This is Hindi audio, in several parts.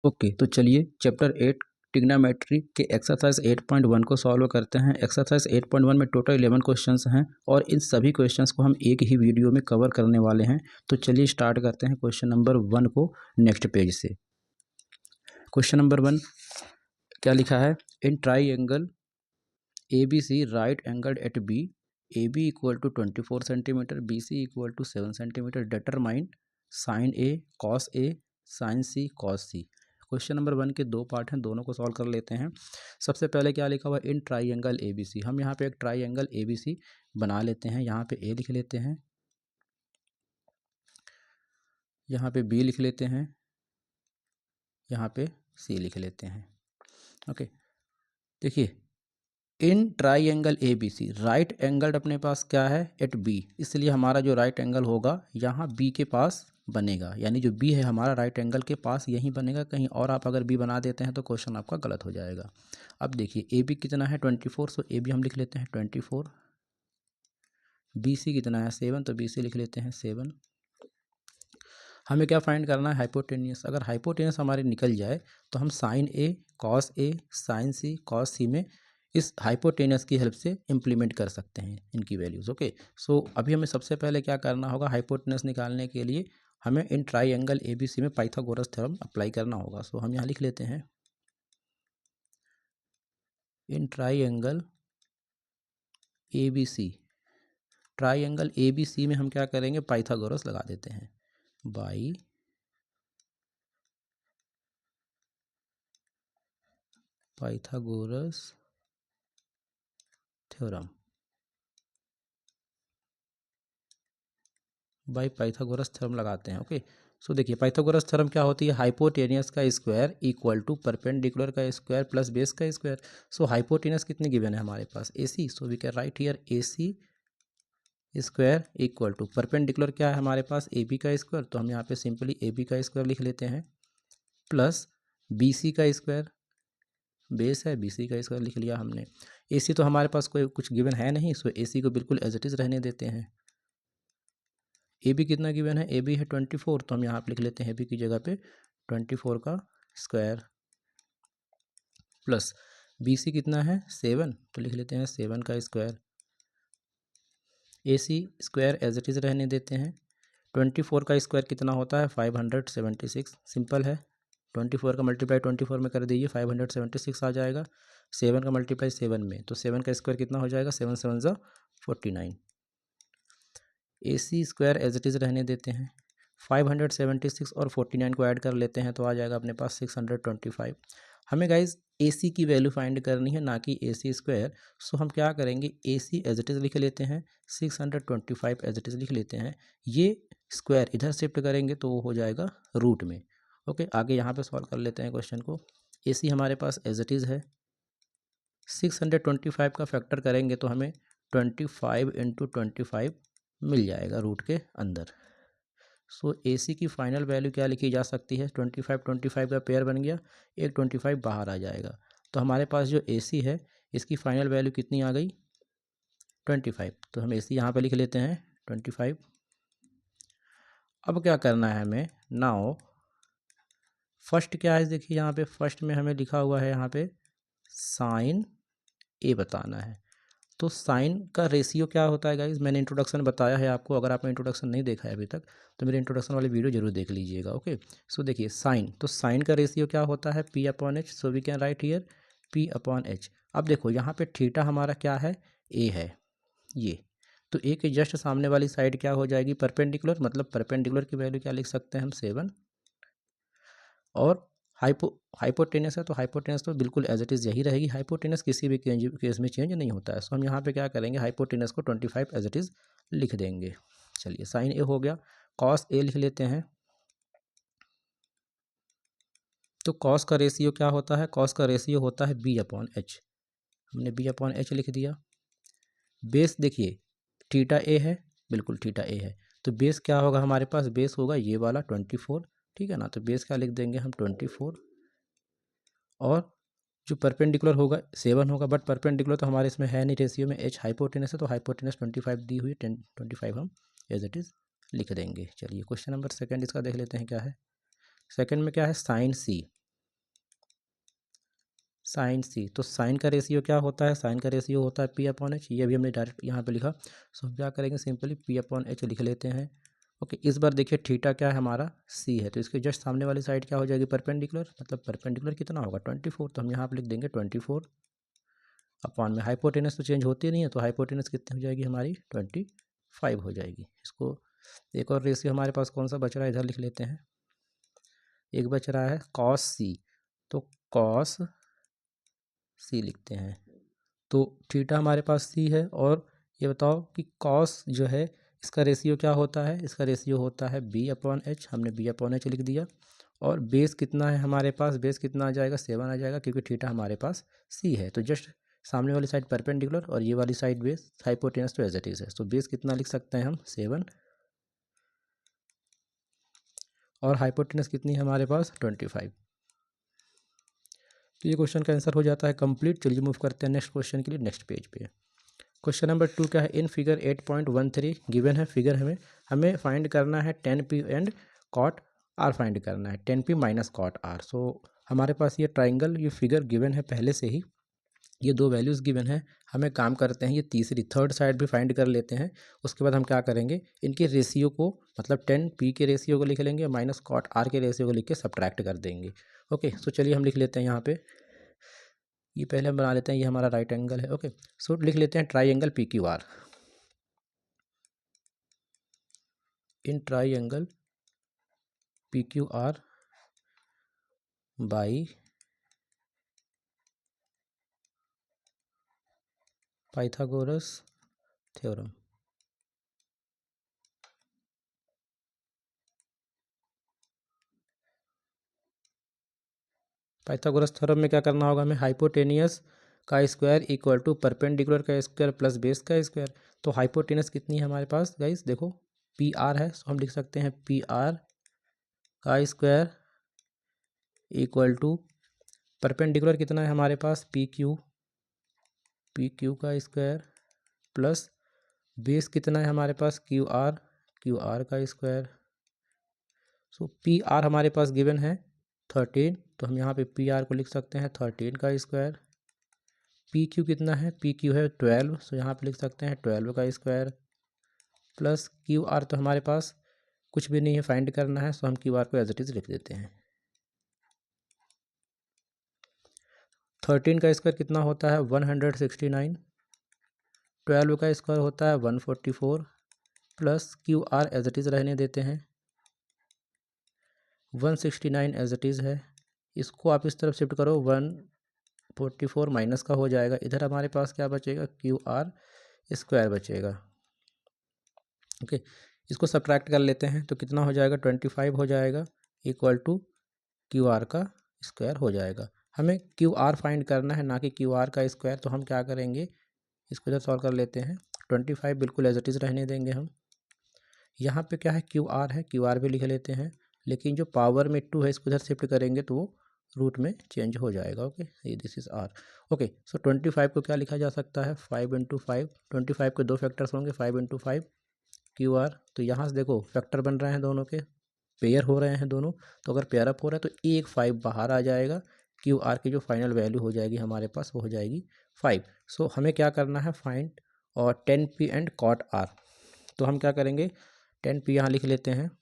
ओके, तो चलिए चैप्टर 8 ट्रिग्नोमेट्री के एक्सरसाइज 8.1 को सॉल्व करते हैं। एक्सरसाइज 8.1 में टोटल 11 क्वेश्चंस हैं और इन सभी क्वेश्चंस को हम एक ही वीडियो में कवर करने वाले हैं। तो चलिए स्टार्ट करते हैं क्वेश्चन नंबर 1 को नेक्स्ट पेज से। क्वेश्चन नंबर 1 क्या लिखा है? In triangle ABC right angled at B, AB equal to 24 centimetre, BC equal to 7 centimetre, determine sine A cos A sine C cos C। Question number 1 के दो पार्ट हैं, दोनों को सॉल्व कर लेते हैं। सबसे पहले क्या लिखा हुआ है? In triangle ABC। हम यहाँ पे एक ट्राइएंगल ABC बना लेते हैं। यहाँ पे A लिख लेते हैं, यहाँ पे B लिख लेते हैं, यहाँ पे C लिख लेते हैं। ओके, देखिए इन ट्राइएंगल ABC राइट एंगल्ड अपने पास क्या है? एट B, इसलिए हमारा जो राइट एंगल होगा यहाँ B के पास बनेगा, यानी जो B है हमारा राइट एंगल के पास यहीं बनेगा। कहीं और आप अगर B बना देते हैं तो क्वेश्चन आपका गलत हो जाएगा। अब देखिए AB कितना है? 24, सो AB हम लिख लेते हैं 24। BC कितना है? 7, तो BC लिख लेते हैं 7। हमें क्या फाइंड करना है? हाइपोटेनियस। अगर हाइपोटेनियस हमारी निकल जाए तो हम sine A cos A sine C cos C में इस हाइपोटेनस की हेल्प से इम्प्लीमेंट कर सकते हैं इनकी वैल्यूज़। ओके, सो अभी हमें सबसे पहले क्या करना होगा? हाइपोटेनस निकालने के लिए हमें इन ट्राइएंगल ABC में पाइथागोरस थ्योरम अप्लाई करना होगा। सो हम यहाँ लिख लेते हैं इन ट्राइएंगल ABC। ट्राइएंगल ABC में हम क्या करेंगे? पाइथागोरस लगा देते हैं by Pythagoras theorem, by Pythagoras theorem लगाते हैं। ओके, सो देखिए पाइथागोरस थ्योरम क्या होती है? हाइपोटेनियस का स्क्वायर इक्वल टू परपेंडिकुलर का स्क्वायर प्लस बेस का स्क्वायर। सो हाइपोटेनियस कितनी गिवन है हमारे पास? AC, so we can write here AC square equal to perpendicular क्या है हमारे पास? AB का स्क्वायर, तो हम यहाँ पे सिंपली AB का स्क्वायर लिख लेते हैं, प्लस BC का स्क्वायर, बेस है BC का स्क्वायर लिख लिया हमने। AC तो हमारे पास कोई कुछ गिवन है नहीं, सो AC को बिल्कुल एज इट इज़ रहने देते हैं। AB कितना गिवन है? AB है 24, तो हम यहाँ पे लिख लेते हैं AB की जगह पे 24 का स्क्वायर, प्लस BC कितना है? 7, तो लिख लेते हैं 7 का square. AC square as it is रहने देते हैं। 24 का स्क्वायर कितना होता है? 576। सिंपल है, 24 का मल्टीप्लाई 24 में कर दीजिए, 576 आ जाएगा। 7 का मल्टीप्लाई 7 में, तो 7 का स्क्वायर कितना हो जाएगा? 7 7 ज़ा 49। AC square as it is रहने देते हैं। 576 और 49 को ऐड कर लेते हैं तो आ जाएगा अपने पास 625। हमें गाइज AC की वैल्यू फाइंड करनी है, ना कि AC स्क्वायर। सो हम क्या करेंगे? AC एज इट इज़ लिख लेते हैं, 625 एज इट इज़ लिख लेते हैं। ये स्क्वायर इधर शिफ्ट करेंगे तो वो हो जाएगा रूट में। ओके, आगे यहाँ पे सॉल्व कर लेते हैं क्वेश्चन को। AC हमारे पास एज इट इज़ है, 625 का फैक्टर करेंगे तो हमें 25 इंटू 25 मिल जाएगा रूट के अंदर। सो AC की फाइनल वैल्यू क्या लिखी जा सकती है? 25 का पेयर बन गया, एक 25 बाहर आ जाएगा, तो हमारे पास जो AC है इसकी फाइनल वैल्यू कितनी आ गई? 25। तो हम AC यहाँ पे लिख लेते हैं 25। अब क्या करना है हमें? नाउ फर्स्ट क्या है? देखिए यहाँ पे फर्स्ट में हमें लिखा हुआ है यहाँ पे साइन A बताना है। तो साइन का रेशियो क्या होता है गाइज? मैंने इंट्रोडक्शन बताया है आपको, अगर आपने इंट्रोडक्शन नहीं देखा है अभी तक तो मेरे इंट्रोडक्शन वाली वीडियो जरूर देख लीजिएगा। ओके, सो देखिए साइन, तो साइन का रेशियो क्या होता है? P/H, so we can write here P/H। अब देखो यहाँ पे थीटा हमारा क्या है? A है ये, तो A के जस्ट सामने वाली साइड क्या हो जाएगी? परपेंडिकुलर, मतलब परपेंडिकुलर की वैल्यू क्या लिख सकते हैं हम? 7। और हाइपोटेनस है तो हाइपोटेनस तो बिल्कुल एज इट इज़ यही रहेगी। हाइपोटेनस किसी भी केस में चेंज नहीं होता है। सो हम यहाँ पे क्या करेंगे? हाइपोटेनस को 25 एज इट इज़ लिख देंगे। चलिए साइन A हो गया, कॉस A लिख लेते हैं। तो कॉस का रेशियो क्या होता है? कॉस का रेशियो होता है B/H। हमने B/H लिख दिया। बेस देखिए थीटा A है, बिल्कुल थीटा A है, तो बेस क्या होगा हमारे पास? बेस होगा ये वाला 24, ठीक है ना। तो बेस क्या लिख देंगे हम? 24। और जो परपेंडिकुलर होगा 7 होगा, बट परपेंडिकुलर तो हमारे इसमें है नहीं रेशियो में, H हाइपोटेनस है तो हाइपोटेनस 25 दी हुई, 25 हम एज इट इज़ लिख देंगे। चलिए क्वेश्चन नंबर सेकंड इसका देख लेते हैं क्या है। सेकंड में क्या है? Sine C। Sine C. तो साइन का रेशियो क्या होता है, साइन का रेशियो होता है पी अपॉन एच। ये भी हमने डायरेक्ट यहाँ पे लिखा। सो हम क्या करेंगे, सिंपली पी अपॉन एच लिख लेते हैं। ओके, इस बार देखिए थीटा क्या है हमारा, सी है, तो इसके जस्ट सामने वाली साइड क्या हो जाएगी, परपेंडिकुलर। मतलब परपेंडिकुलर कितना होगा, 24। तो हम यहाँ पे लिख देंगे 24 अपॉन में हाइपोटेनस तो चेंज होती नहीं है, तो हाइपोटेनस कितनी हो जाएगी हमारी, 25 हो जाएगी। इसको एक और रेशियो हमारे पास कौन सा बच रहा है, इधर लिख लेते हैं। एक बच रहा है कॉस सी, तो कॉस सी लिखते हैं। तो थीटा हमारे पास सी है, और ये बताओ कि कॉस जो है इसका रेशियो क्या होता है, इसका रेशियो होता है बी अपॉन एच। हमने बी अपॉन एच लिख दिया। और बेस कितना है हमारे पास, बेस कितना आ जाएगा, 7 आ जाएगा, क्योंकि थीटा हमारे पास सी है। तो जस्ट सामने वाली साइड परपेंडिकुलर और ये वाली साइड बेस, हाइपोटेनस तो एज इट इज है। तो बेस कितना लिख सकते हैं हम, 7, और हाइपोटेनस कितनी है हमारे पास, 25। तो ये क्वेश्चन का आंसर हो जाता है कंप्लीट। चलिए मूव करते हैं नेक्स्ट क्वेश्चन के लिए, नेक्स्ट पेज पे। क्वेश्चन नंबर 2 क्या है, इन फिगर 8.13 गिवन है फिगर, हमें फाइंड करना है 10p and cot R find करना है, 10p माइनस कॉट आर। सो हमारे पास ये ट्राइंगल, ये फिगर गिवन है पहले से ही, ये दो वैल्यूज़ गिवन है। हमें काम करते हैं, ये तीसरी थर्ड साइड भी फाइंड कर लेते हैं। उसके बाद हम क्या करेंगे, इनके रेशियो को, मतलब 10p के रेशियो को लिख लेंगे, माइनस कॉट आर के रेशियो को लिख के सब्ट्रैक्ट कर देंगे। ओके, सो चलिए हम लिख लेते हैं यहाँ पे, ये पहले हम बना लेते हैं, ये हमारा राइट एंगल है। ओके, सो लिख लेते हैं try angle P Q R. In try angle P Q R by Pythagoras theorem. Pythagoras theorem में क्या करना होगा हमें, हाइपोटेनियस का स्क्वायर इक्वल टू परपेंडिकुलर का स्क्वायर प्लस बेस का स्क्वायर। तो हाइपोटेनस कितनी है हमारे पास गाइस, देखो पी आर है, तो हम लिख सकते हैं पी आर का स्क्वायर इक्वल टू परपेंडिकुलर कितना है हमारे पास, पी क्यू का स्क्वायर प्लस बेस कितना है हमारे पास, क्यू आर का स्क्वायर। सो पी आर हमारे पास गिवन है 13, तो हम यहाँ पे पी आर को लिख सकते हैं 13 का स्क्वायर। पी क्यू कितना है, पी क्यू है 12, सो यहाँ पे लिख सकते हैं 12 का स्क्वायर प्लस क्यू आर, तो हमारे पास कुछ भी नहीं है, फाइंड करना है, सो हम क्यू आर को एज इट इज लिख देते हैं। 13 का स्क्वायर कितना होता है, 169, 12 का स्क्वायर होता है 144 plus Q R as it is रहने देते हैं, 169 एज इट इज़ है। इसको आप इस तरफ शिफ्ट करो, 144 माइनस का हो जाएगा, इधर हमारे पास क्या बचेगा, क्यू आर स्क्वायर बचेगा। ओके, इसको सब्ट्रैक्ट कर लेते हैं, तो कितना हो जाएगा, 25 हो जाएगा, इक्वल टू क्यू आर का स्क्वायर हो जाएगा। हमें क्यू आर फाइंड करना है, ना कि क्यू आर का स्क्वायर। तो हम क्या करेंगे, इसको इधर सॉल्व कर लेते हैं। 25 बिल्कुल एज इट इज़ रहने देंगे हम। यहाँ पे क्या है, क्यू आर है, क्यू आर भी लिख लेते हैं, लेकिन जो पावर में 2 है इसको इधर शिफ्ट करेंगे तो वो रूट में चेंज हो जाएगा। ओके, ये दिस इज़ आर। ओके, सो 25 को क्या लिखा जा सकता है, 5 इंटू 5। 25 के दो फैक्टर्स होंगे, 5 इंटू 5 क्यू आर। तो यहाँ से देखो फैक्टर बन रहे हैं दोनों के, पेयर हो रहे हैं दोनों, तो अगर पेयर अप हो रहा है तो एक 5 बाहर आ जाएगा। क्यू आर की जो फाइनल वैल्यू हो जाएगी हमारे पास, वो हो जाएगी 5। सो हमें क्या करना है, फाइंड और 10p एंड कॉट आर। तो हम क्या करेंगे, 10p यहाँ लिख लेते हैं,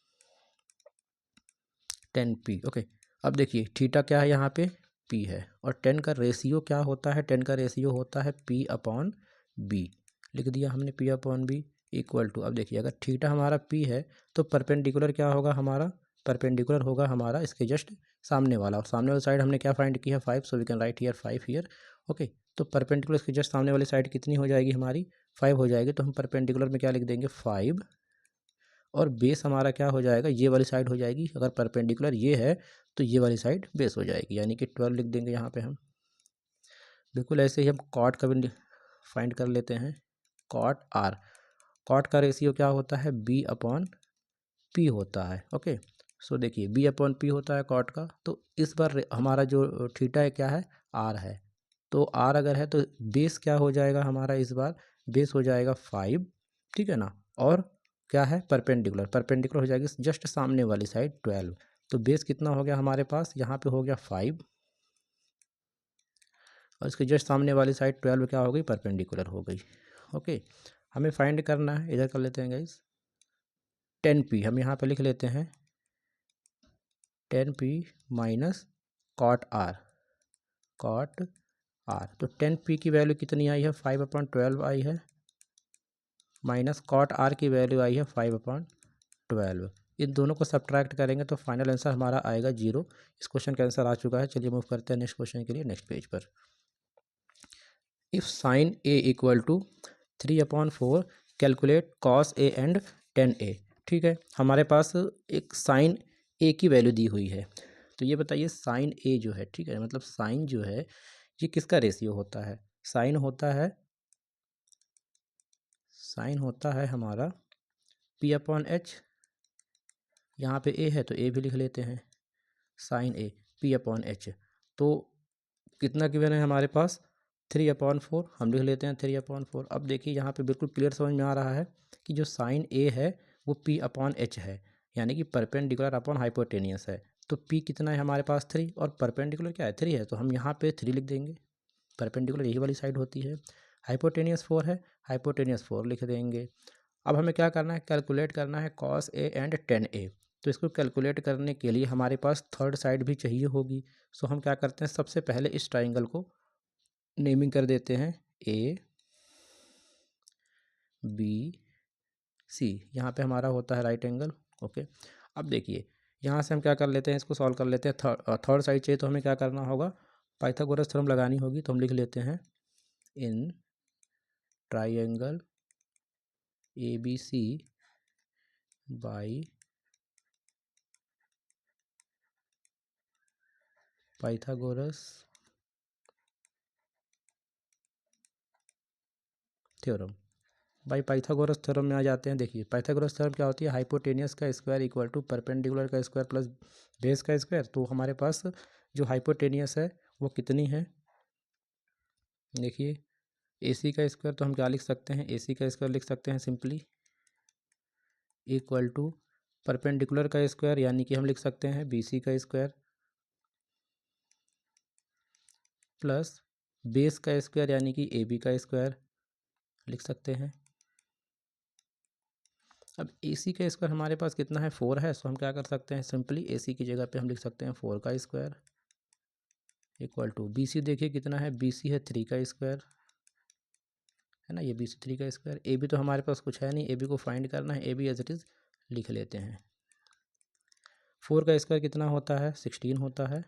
10p। ओके, अब देखिए थीटा क्या है यहाँ पे, p है, और 10 का रेशियो क्या होता है, 10 का रेशियो होता है p अपॉन b। लिख दिया हमने p upon b equal to, अब देखिए अगर थीटा हमारा p है तो परपेंडिकुलर क्या होगा हमारा, परपेंडिकुलर होगा हमारा इसके जस्ट सामने वाला, और सामने वाली साइड हमने क्या फाइंड किया, 5, so we can write here 5 here. Okay, तो परपेंडिकुलर इसके जस्ट सामने वाली साइड कितनी हो जाएगी हमारी, 5 हो जाएगी। तो हम परपेंडिकुलर में क्या लिख देंगे, 5, और बेस हमारा क्या हो जाएगा, ये वाली साइड हो जाएगी। अगर परपेंडिकुलर ये है तो ये वाली साइड बेस हो जाएगी, यानी कि 12 लिख देंगे यहाँ पे हम। बिल्कुल ऐसे ही हम कॉट का भी फाइंड कर लेते हैं, कॉट आर। कॉट का रेशियो क्या होता है, बी अपॉन पी होता है। ओके, सो देखिए बी अपॉन पी होता है कॉट का। तो इस बार हमारा जो थीटा है क्या है, आर है। तो आर अगर है तो बेस क्या हो जाएगा हमारा, इस बार बेस हो जाएगा 5, ठीक है ना। और क्या है, परपेंडिकुलर, परपेंडिकुलर हो जाएगी जस्ट सामने वाली साइड 12। तो बेस कितना हो गया हमारे पास, यहाँ पे हो गया 5, और इसके जस्ट सामने वाली साइड 12 क्या हो गई, परपेंडिकुलर हो गई। ओके, हमें फाइंड करना है, इधर कर लेते हैं गाइस 10p, हम यहाँ पे लिख लेते हैं 10p minus cot R, cot R. तो 10p की वैल्यू कितनी आई है, 5/12 आई है, माइनस कॉट आर की वैल्यू आई है 5/12। इन दोनों को सब्ट्रैक्ट करेंगे तो फाइनल आंसर हमारा आएगा 0। इस क्वेश्चन का आंसर आ चुका है। चलिए मूव करते हैं नेक्स्ट क्वेश्चन के लिए, नेक्स्ट पेज पर। If sine A equal to 3/4 calculate cos A and 10a। ठीक है, हमारे पास एक साइन ए की वैल्यू दी हुई है। तो ये बताइए साइन ए जो है, ठीक है, मतलब साइन जो है ये किसका रेशियो होता है, साइन होता है हमारा p/h। यहाँ पे a है तो a भी लिख लेते हैं, साइन ए p/h। तो कितना गिवन है हमारे पास, 3/4, हम लिख लेते हैं 3/4। अब देखिए यहाँ पे बिल्कुल क्लियर समझ में आ रहा है कि जो साइन ए है वो p/h है, यानी कि परपेंडिकुलर अपॉन हाइपोटेनियस है। तो p कितना है हमारे पास 3, और परपेंडिकुलर क्या है 3 है, तो हम यहाँ पे 3 लिख देंगे, परपेंडिकुलर यही वाली साइड होती है। हाइपोटेनियस 4 है, हाइपोटेनियस 4 लिख देंगे। अब हमें क्या करना है, कैलकुलेट करना है कॉस ए एंड 10a। तो इसको कैलकुलेट करने के लिए हमारे पास थर्ड साइड भी चाहिए होगी। सो हम क्या करते हैं, सबसे पहले इस ट्राइंगल को नेमिंग कर देते हैं ए बी सी। यहाँ पे हमारा होता है राइट एंगल। ओके, अब देखिए यहाँ से हम क्या कर लेते हैं, इसको सॉल्व कर लेते हैं। थर्ड साइड चाहिए तो हमें क्या करना होगा, पाइथागोरस थ्योरम लगानी होगी। तो हम लिख लेते हैं in triangle A B C by Pythagoras theorem. भाई पाइथागोरस थ्योरम में आ जाते हैं। देखिए पाइथागोरस थ्योरम क्या होती है, हाइपोटेनियस का स्क्वायर इक्वल टू परपेंडिकुलर का स्क्वायर प्लस बेस का स्क्वायर। तो हमारे पास जो हाइपोटेनियस है वो कितनी है, देखिए AC का स्क्वायर, तो हम क्या लिख सकते हैं, AC का स्क्वायर लिख सकते हैं सिंपली इक्वल टू परपेंडिकुलर का स्क्वायर, यानी कि हम लिख सकते हैं BC का स्क्वायर प्लस बेस का स्क्वायर यानी कि AB का स्क्वायर लिख सकते हैं। अब AC का स्क्वायर हमारे पास कितना है, 4 है। सो हम क्या कर सकते हैं, सिंपली AC की जगह पे हम लिख सकते हैं 4 का स्क्वायर इक्वल टू BC। देखिए कितना है, BC है 3 का स्क्वायर, है ना, ये BC 3 का स्क्वायर। AB तो हमारे पास कुछ है नहीं, AB को फाइंड करना है, AB एज इट इज़ लिख लेते हैं। 4 का स्क्वायर कितना होता है, 16 होता है,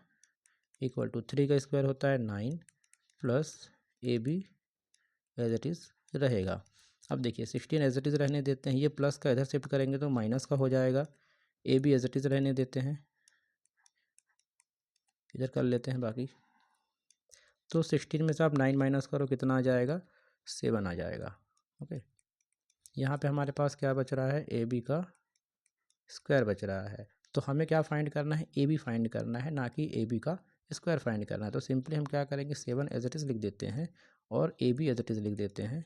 इक्वल टू 3 का स्क्वायर होता है 9 plus AB as it is रहेगा। अब देखिए 16 एज इट इज़ रहने देते हैं, ये प्लस का इधर शिफ्ट करेंगे तो माइनस का हो जाएगा। AB एज इट इज़ रहने देते हैं, इधर कर लेते हैं बाकी। तो 16 में से आप 9 माइनस करो, कितना आ जाएगा, 7 आ जाएगा। ओके, यहाँ पे हमारे पास क्या बच रहा है, AB का स्क्वायर बच रहा है। तो हमें क्या फाइंड करना है, AB फाइंड करना है, ना कि AB का स्क्वायर फाइंड करना है। तो सिंपली हम क्या करेंगे, 7 एज इट इज़ लिख देते हैं और AB एज इट इज़ लिख देते हैं।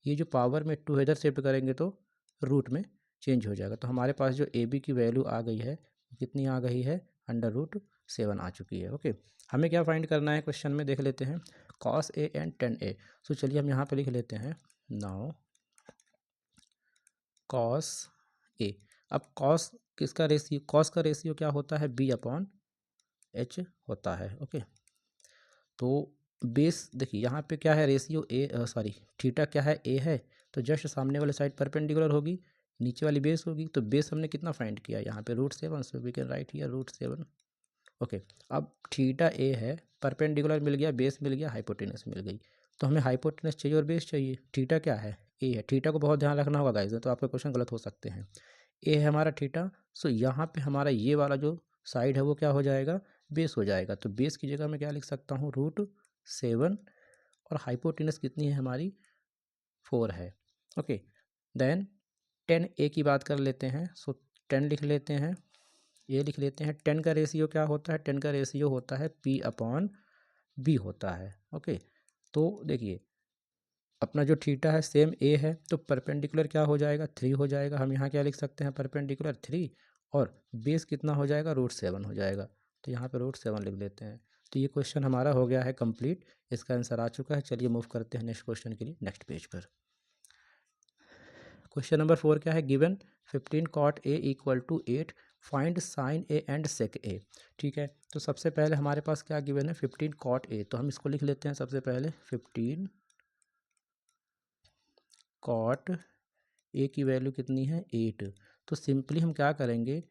ये जो पावर में 2 इधर शिफ्ट करेंगे तो रूट में चेंज हो जाएगा। तो हमारे पास जो AB की वैल्यू आ गई है, कितनी आ गई है, √7 आ चुकी है। ओके, हमें क्या फाइंड करना है, क्वेश्चन में देख लेते हैं cos A एंड 10a। सो चलिए हम यहाँ पे लिख लेते हैं नाउ cos A। अब cos किसका रेशियो, cos का रेशियो क्या होता है, B/H होता है। ओके, तो बेस देखिए यहाँ पे क्या है, रेशियो थीटा क्या है, A है। तो जस्ट सामने वाली साइड परपेंडिकुलर होगी, नीचे वाली बेस होगी। तो बेस हमने कितना फाइंड किया यहाँ पे, √7। So we can write here √7। Okay, अब थीटा A है, परपेंडिकुलर मिल गया, बेस मिल गया, हाइपोटेनस मिल गई। तो हमें हाइपोटेनस चाहिए और बेस चाहिए। थीटा क्या है, A है। थीटा को बहुत ध्यान रखना होगा गाइस, तो आपके क्वेश्चन गलत हो सकते हैं। A है हमारा थीटा। सो यहाँ पे हमारा ये वाला जो साइड है वो क्या हो जाएगा, बेस हो जाएगा। तो बेस की जगह मैं क्या लिख सकता हूँ, √7, और हाइपोटेनस कितनी है हमारी, 4 है। ओके, देन 10a की बात कर लेते हैं। सो 10 लिख लेते हैं, ये लिख लेते हैं। 10 का रेशियो क्या होता है, 10 का रेशियो होता है P/B होता है। ओके, तो देखिए अपना जो थीटा है सेम A है, तो परपेंडिकुलर क्या हो जाएगा, 3 हो जाएगा। हम यहाँ क्या लिख सकते हैं, परपेंडिकुलर 3, और बेस कितना हो जाएगा, √7 हो जाएगा। तो यहाँ पे √7 लिख देते हैं। तो ये क्वेश्चन हमारा हो गया है कंप्लीट, इसका आंसर आ चुका है। चलिए मूव करते हैं नेक्स्ट क्वेश्चन के लिए, नेक्स्ट पेज पर। क्वेश्चन नंबर 4 क्या है, given 15 cot A = 8, find sin A and sec A। ठीक है, तो सबसे पहले हमारे पास क्या गिवन है, 15 cot A, तो हम इसको लिख लेते हैं सबसे पहले 15 cot A की वैल्यू कितनी है 8। तो सिंपली हम क्या करेंगे,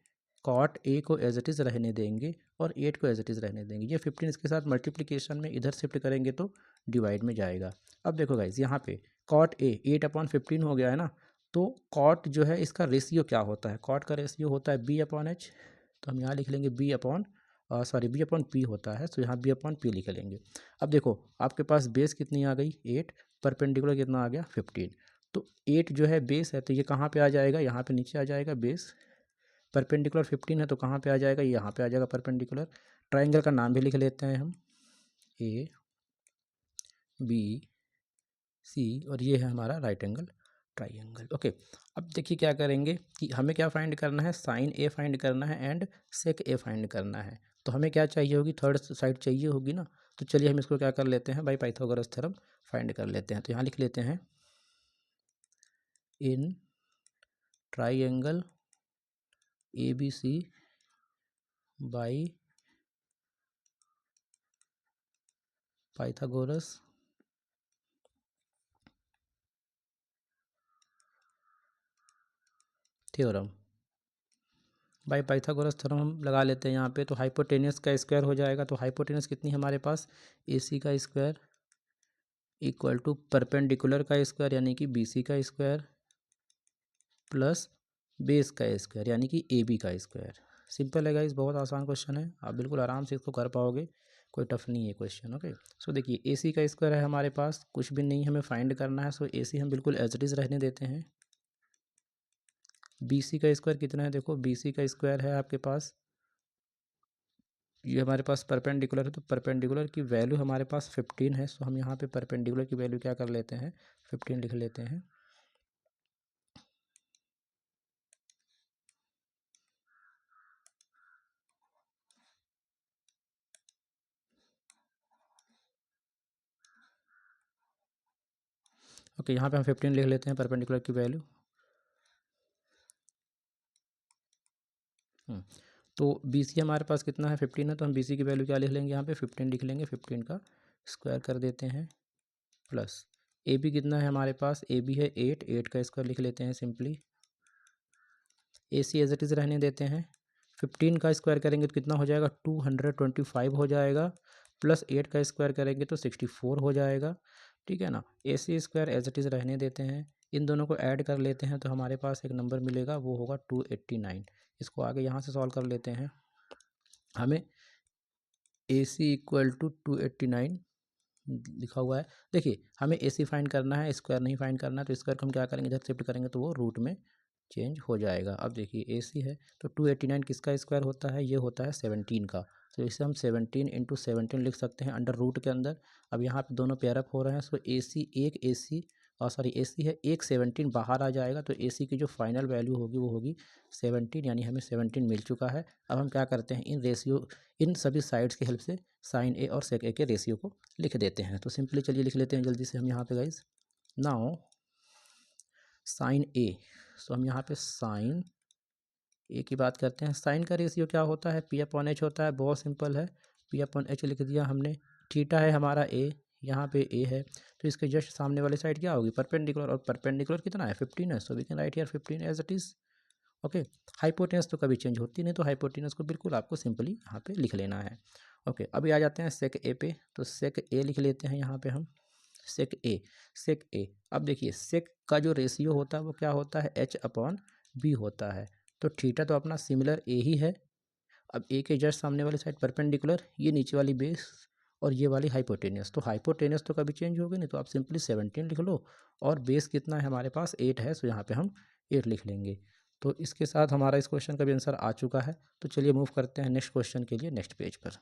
cot A को एज इट इज़ रहने देंगे और 8 को एज इट इज़ रहने देंगे। ये 15 इसके साथ मल्टीप्लिकेशन में इधर शिफ्ट करेंगे तो डिवाइड में जाएगा। अब देखो गाइज यहाँ पे cot A 8/15 हो गया है ना, तो cot जो है इसका रेशियो क्या होता है, cot का रेशियो होता है B/H। तो हम यहाँ लिख लेंगे B/P होता है, तो यहाँ B/P लिख लेंगे। अब देखो आपके पास बेस कितनी आ गई 8, परपेंडिकुलर कितना आ गया 15। तो 8 जो है बेस है, तो ये कहाँ पे आ जाएगा, यहाँ पे नीचे आ जाएगा बेस। परपेंडिकुलर 15 है तो कहाँ पे आ जाएगा, यहाँ पे आ जाएगा परपेंडिकुलर। ट्राइंगल का नाम भी लिख लेते हैं हम, ABC, और ये है हमारा राइट एंगल ट्राइंगल। ओके, अब देखिए क्या करेंगे कि हमें क्या फाइंड करना है, साइन ए फाइंड करना है एंड सेक ए फाइंड करना है। तो हमें क्या चाहिए होगी, थर्ड साइड चाहिए होगी ना। तो चलिए हम इसको क्या कर लेते हैं, बाय पाइथागोरस थ्योरम फाइंड कर लेते हैं। तो यहाँ लिख लेते हैं in triangle ABC by Pythagoras theorem, by Pythagoras theorem हम लगा लेते हैं यहाँ पे। तो हाइपोटेनस का स्क्वायर हो जाएगा, तो हाइपोटेनस कितनी हमारे पास, AC का स्क्वायर इक्वल टू परपेंडिकुलर का स्क्वायर यानी कि BC का स्क्वायर प्लस बेस का स्क्वायर यानी कि AB का स्क्वायर। सिंपल है गाइस, बहुत आसान क्वेश्चन है, आप बिल्कुल आराम से इसको कर पाओगे, कोई टफ नहीं है क्वेश्चन। ओके, सो देखिए AC का स्क्वायर है हमारे पास, कुछ भी नहीं हमें फाइंड करना है। सो AC हम बिल्कुल एज इट इज़ रहने देते हैं। BC का स्क्वायर कितना है, देखो BC का स्क्वायर है आपके पास, ये हमारे पास परपेंडिकुलर है, तो परपेंडिकुलर की वैल्यू हमारे पास 15 है। सो हम यहाँ पे परपेंडिकुलर की वैल्यू क्या कर लेते हैं, 15 लिख लेते हैं। ओके, यहाँ पे हम 15 लिख लेते हैं परपेंडिकुलर की वैल्यू। तो BC हमारे पास कितना है 15 है, तो हम BC की वैल्यू क्या लिख लेंगे, यहाँ पे 15 लिख लेंगे। 15 का स्क्वायर कर देते हैं प्लस AB कितना है हमारे पास, AB है 8 का स्क्वायर लिख लेते हैं simply. AC as it is रहने देते हैं। 15 का स्क्वायर करेंगे तो कितना हो जाएगा, 225 हो जाएगा, प्लस 8 का स्क्वायर करेंगे तो 64 हो जाएगा। ठीक है ना, AC square as it is रहने देते हैं, इन दोनों को ऐड कर लेते हैं तो हमारे पास एक नंबर मिलेगा, वो होगा 289। इसको आगे यहाँ से सॉल्व कर लेते हैं। हमें AC इक्वल टू 289 लिखा हुआ है। देखिए हमें AC फाइंड करना है, स्क्वायर नहीं फाइंड करना है, तो स्क्वायर को हम क्या करेंगे, इधर शिफ्ट करेंगे तो वो रूट में चेंज हो जाएगा। अब देखिए AC है तो 289 किसका स्क्वायर होता है, ये होता है 17 का। तो इसे हम 17 × 17 लिख सकते हैं अंडर रूट के अंदर। अब यहाँ पे दोनों पेयर अप हो रहे हैं, सो AC है, एक 17 बाहर आ जाएगा, तो AC की जो फाइनल वैल्यू होगी वो होगी 17, यानी हमें 17 मिल चुका है। अब हम क्या करते हैं, इन सभी साइड्स की हेल्प से साइन A और सेक A के रेशियो को लिख देते हैं। तो सिंपली चलिए लिख लेते हैं जल्दी से हम यहाँ पे गाइज। नाउ साइन A, सो हम यहाँ पे साइन A की बात करते हैं। साइन का रेशियो क्या होता है, P/H होता है, बहुत सिंपल है, P/H लिख दिया हमने। थीटा है हमारा A, यहाँ पे A है, तो इसके जस्ट सामने वाली साइड क्या होगी, परपेंडिकुलर, और परपेंडिकुलर कितना है 15 है, so we can write here 15 as it is. Okay, hypotenuse तो कभी चेंज होती नहीं, तो हाइपोटेनस को बिल्कुल आपको सिंपली यहाँ पे लिख लेना है। ओके, अभी आ जाते हैं सेक A पे, तो सेक A लिख लेते हैं यहाँ पे हम, सेक A। अब देखिए सेक का जो रेशियो होता है वो क्या होता है, H/B होता है। तो थीटा तो अपना सिमिलर A ही है। अब A के जस्ट सामने वाली साइड परपेंडिकुलर, ये नीचे वाली बेस और ये वाली हाइपोटेनियस, तो हाइपोटेनियस तो कभी चेंज होगी नहीं, तो आप सिंपली 17 लिख लो, और बेस कितना है हमारे पास 8 है, सो यहाँ पे हम 8 लिख लेंगे। तो इसके साथ हमारा इस क्वेश्चन का भी आंसर आ चुका है। तो चलिए मूव करते हैं नेक्स्ट क्वेश्चन के लिए, नेक्स्ट पेज पर।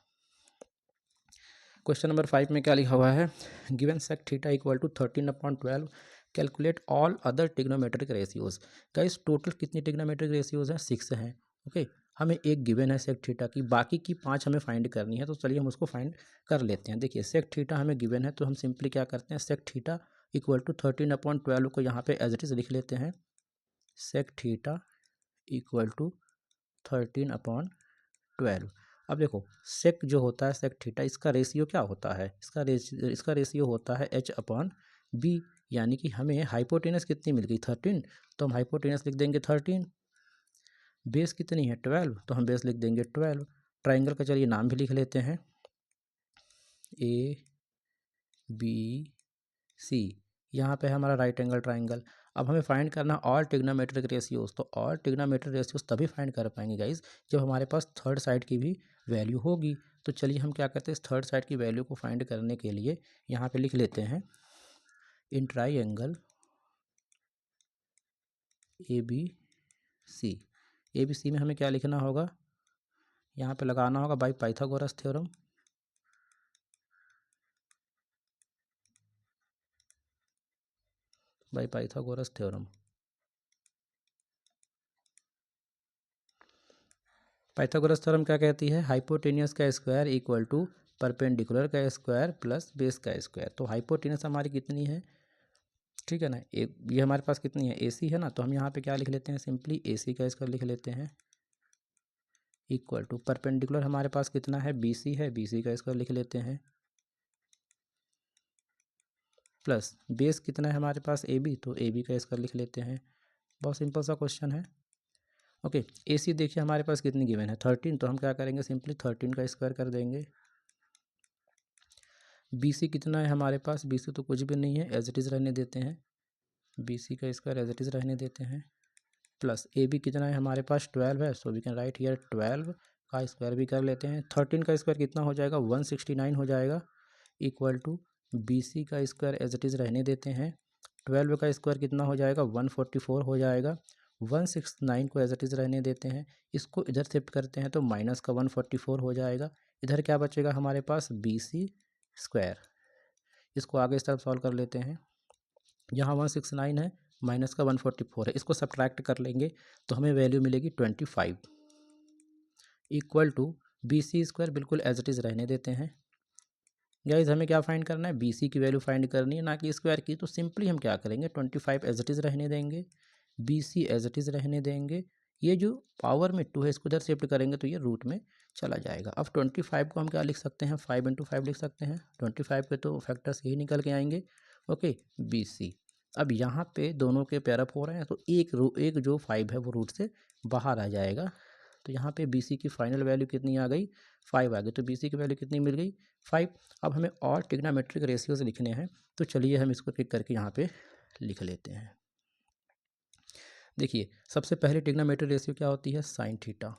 क्वेश्चन नंबर 5 में क्या लिखा हुआ है, given sec theta equal to 13/12, calculate all other trigonometric ratios. Guys total कितनी टिग्नोमेट्रिक रेशियोज हैं, 6 हैं। ओके, हमें एक गिवन है सेक थीटा की, बाकी की 5 हमें फाइंड करनी है। तो चलिए हम उसको फाइंड कर लेते हैं। देखिए सेक थीटा हमें गिवन है, तो हम सिंपली क्या करते हैं, सेक थीटा इक्वल टू 13/12 को यहाँ पे एज इट इज़ लिख लेते हैं। Sec theta equal to 13/12। अब देखो सेक जो होता है, सेक थीटा, इसका रेशियो क्या होता है, इसका रेशियो होता है h/b, यानी कि हमें हाइपोटेनस कितनी मिल गई 13, तो हम हाइपोटेनस लिख देंगे 13। बेस कितनी है 12, तो हम बेस लिख देंगे 12। ट्राइंगल का चलिए नाम भी लिख लेते हैं, ABC। यहाँ पे है हमारा राइट एंगल ट्राइंगल। अब हमें फाइंड करना ऑल ट्रिग्नोमेट्रिक रेशियोज। तो ऑल ट्रिग्नोमेट्रिक रेशियोज तभी फाइंड कर पाएंगे गाइज जब हमारे पास थर्ड साइड की भी वैल्यू होगी। तो चलिए हम क्या करते हैं, इस थर्ड साइड की वैल्यू को फाइंड करने के लिए यहाँ पे लिख लेते हैं इन ट्राइंगल ABC। ABC में हमें क्या लिखना होगा, यहाँ पे लगाना होगा by Pythagoras theorem. By Pythagoras theorem. Pythagoras theorem क्या कहती है, हाइपोटेनियस का स्क्वायर इक्वल टू परपेंडिकुलर का स्क्वायर प्लस बेस का स्क्वायर। तो हाइपोटेनियस हमारी कितनी है, ठीक है ना, एक ये हमारे पास कितनी है AC है ना, तो हम यहाँ पे क्या लिख लेते हैं, सिंपली AC का स्क्वायर लिख लेते हैं इक्वल टू परपेंडिकुलर हमारे पास कितना है BC है, BC का स्क्वायर लिख लेते हैं प्लस बेस कितना है हमारे पास AB, तो AB का स्क्वायर लिख लेते हैं। बहुत सिंपल सा क्वेश्चन है। ओके AC देखिए हमारे पास कितनी गिवन है 13, तो हम क्या करेंगे, सिंपली 13 का स्क्वायर कर देंगे। BC कितना है हमारे पास, BC तो कुछ भी नहीं है, एज इट इज़ रहने देते हैं, BC का स्क्वायर एज इट इज़ रहने देते हैं प्लस AB कितना है हमारे पास 12 है, so we can write here 12 का स्क्वायर भी कर लेते हैं। 13 का स्क्वायर कितना हो जाएगा 169 हो जाएगा इक्वल टू BC का स्क्वायर एज इट इज़ रहने देते हैं। 12 का स्क्वायर कितना हो जाएगा 144 हो जाएगा। 169 को एज इट इज़ रहने देते हैं, इसको इधर शिफ्ट करते हैं तो माइनस का 144 हो जाएगा। इधर क्या बचेगा हमारे पास BC स्क्वायर। इसको आगे इस तरफ सॉल्व कर लेते हैं, यहाँ 169 है, माइनस का 144 है, इसको सब्ट्रैक्ट कर लेंगे तो हमें वैल्यू मिलेगी 25 इक्वल टू BC स्क्वायर बिल्कुल एज इट इज़ रहने देते हैं। गाइज हमें क्या फाइंड करना है, BC की वैल्यू फाइंड करनी है, ना कि स्क्वायर की। तो सिंपली हम क्या करेंगे 25 एज इट इज़ रहने देंगे, BC एज इट इज़ रहने देंगे, ये जो पावर में 2 है इसको इधर शिफ्ट करेंगे तो ये रूट में चला जाएगा। अब 25 को हम क्या लिख सकते हैं, 5 × 5 लिख सकते हैं। 25 के तो फैक्टर्स यही निकल के आएंगे। ओके BC, अब यहाँ पे दोनों के पेयर अप हो रहे हैं तो एक जो 5 है वो रूट से बाहर आ जाएगा। तो यहाँ पे BC की फाइनल वैल्यू कितनी आ गई 5 आ गई, तो BC की वैल्यू कितनी मिल गई 5। अब हमें और ट्रिग्नोमेट्रिक रेशियोज लिखने हैं, तो चलिए हम इसको क्लिक करके यहाँ पे लिख लेते हैं। देखिए सबसे पहले ट्रिग्नोमेट्रिक रेशियो क्या होती है, साइन थीटा।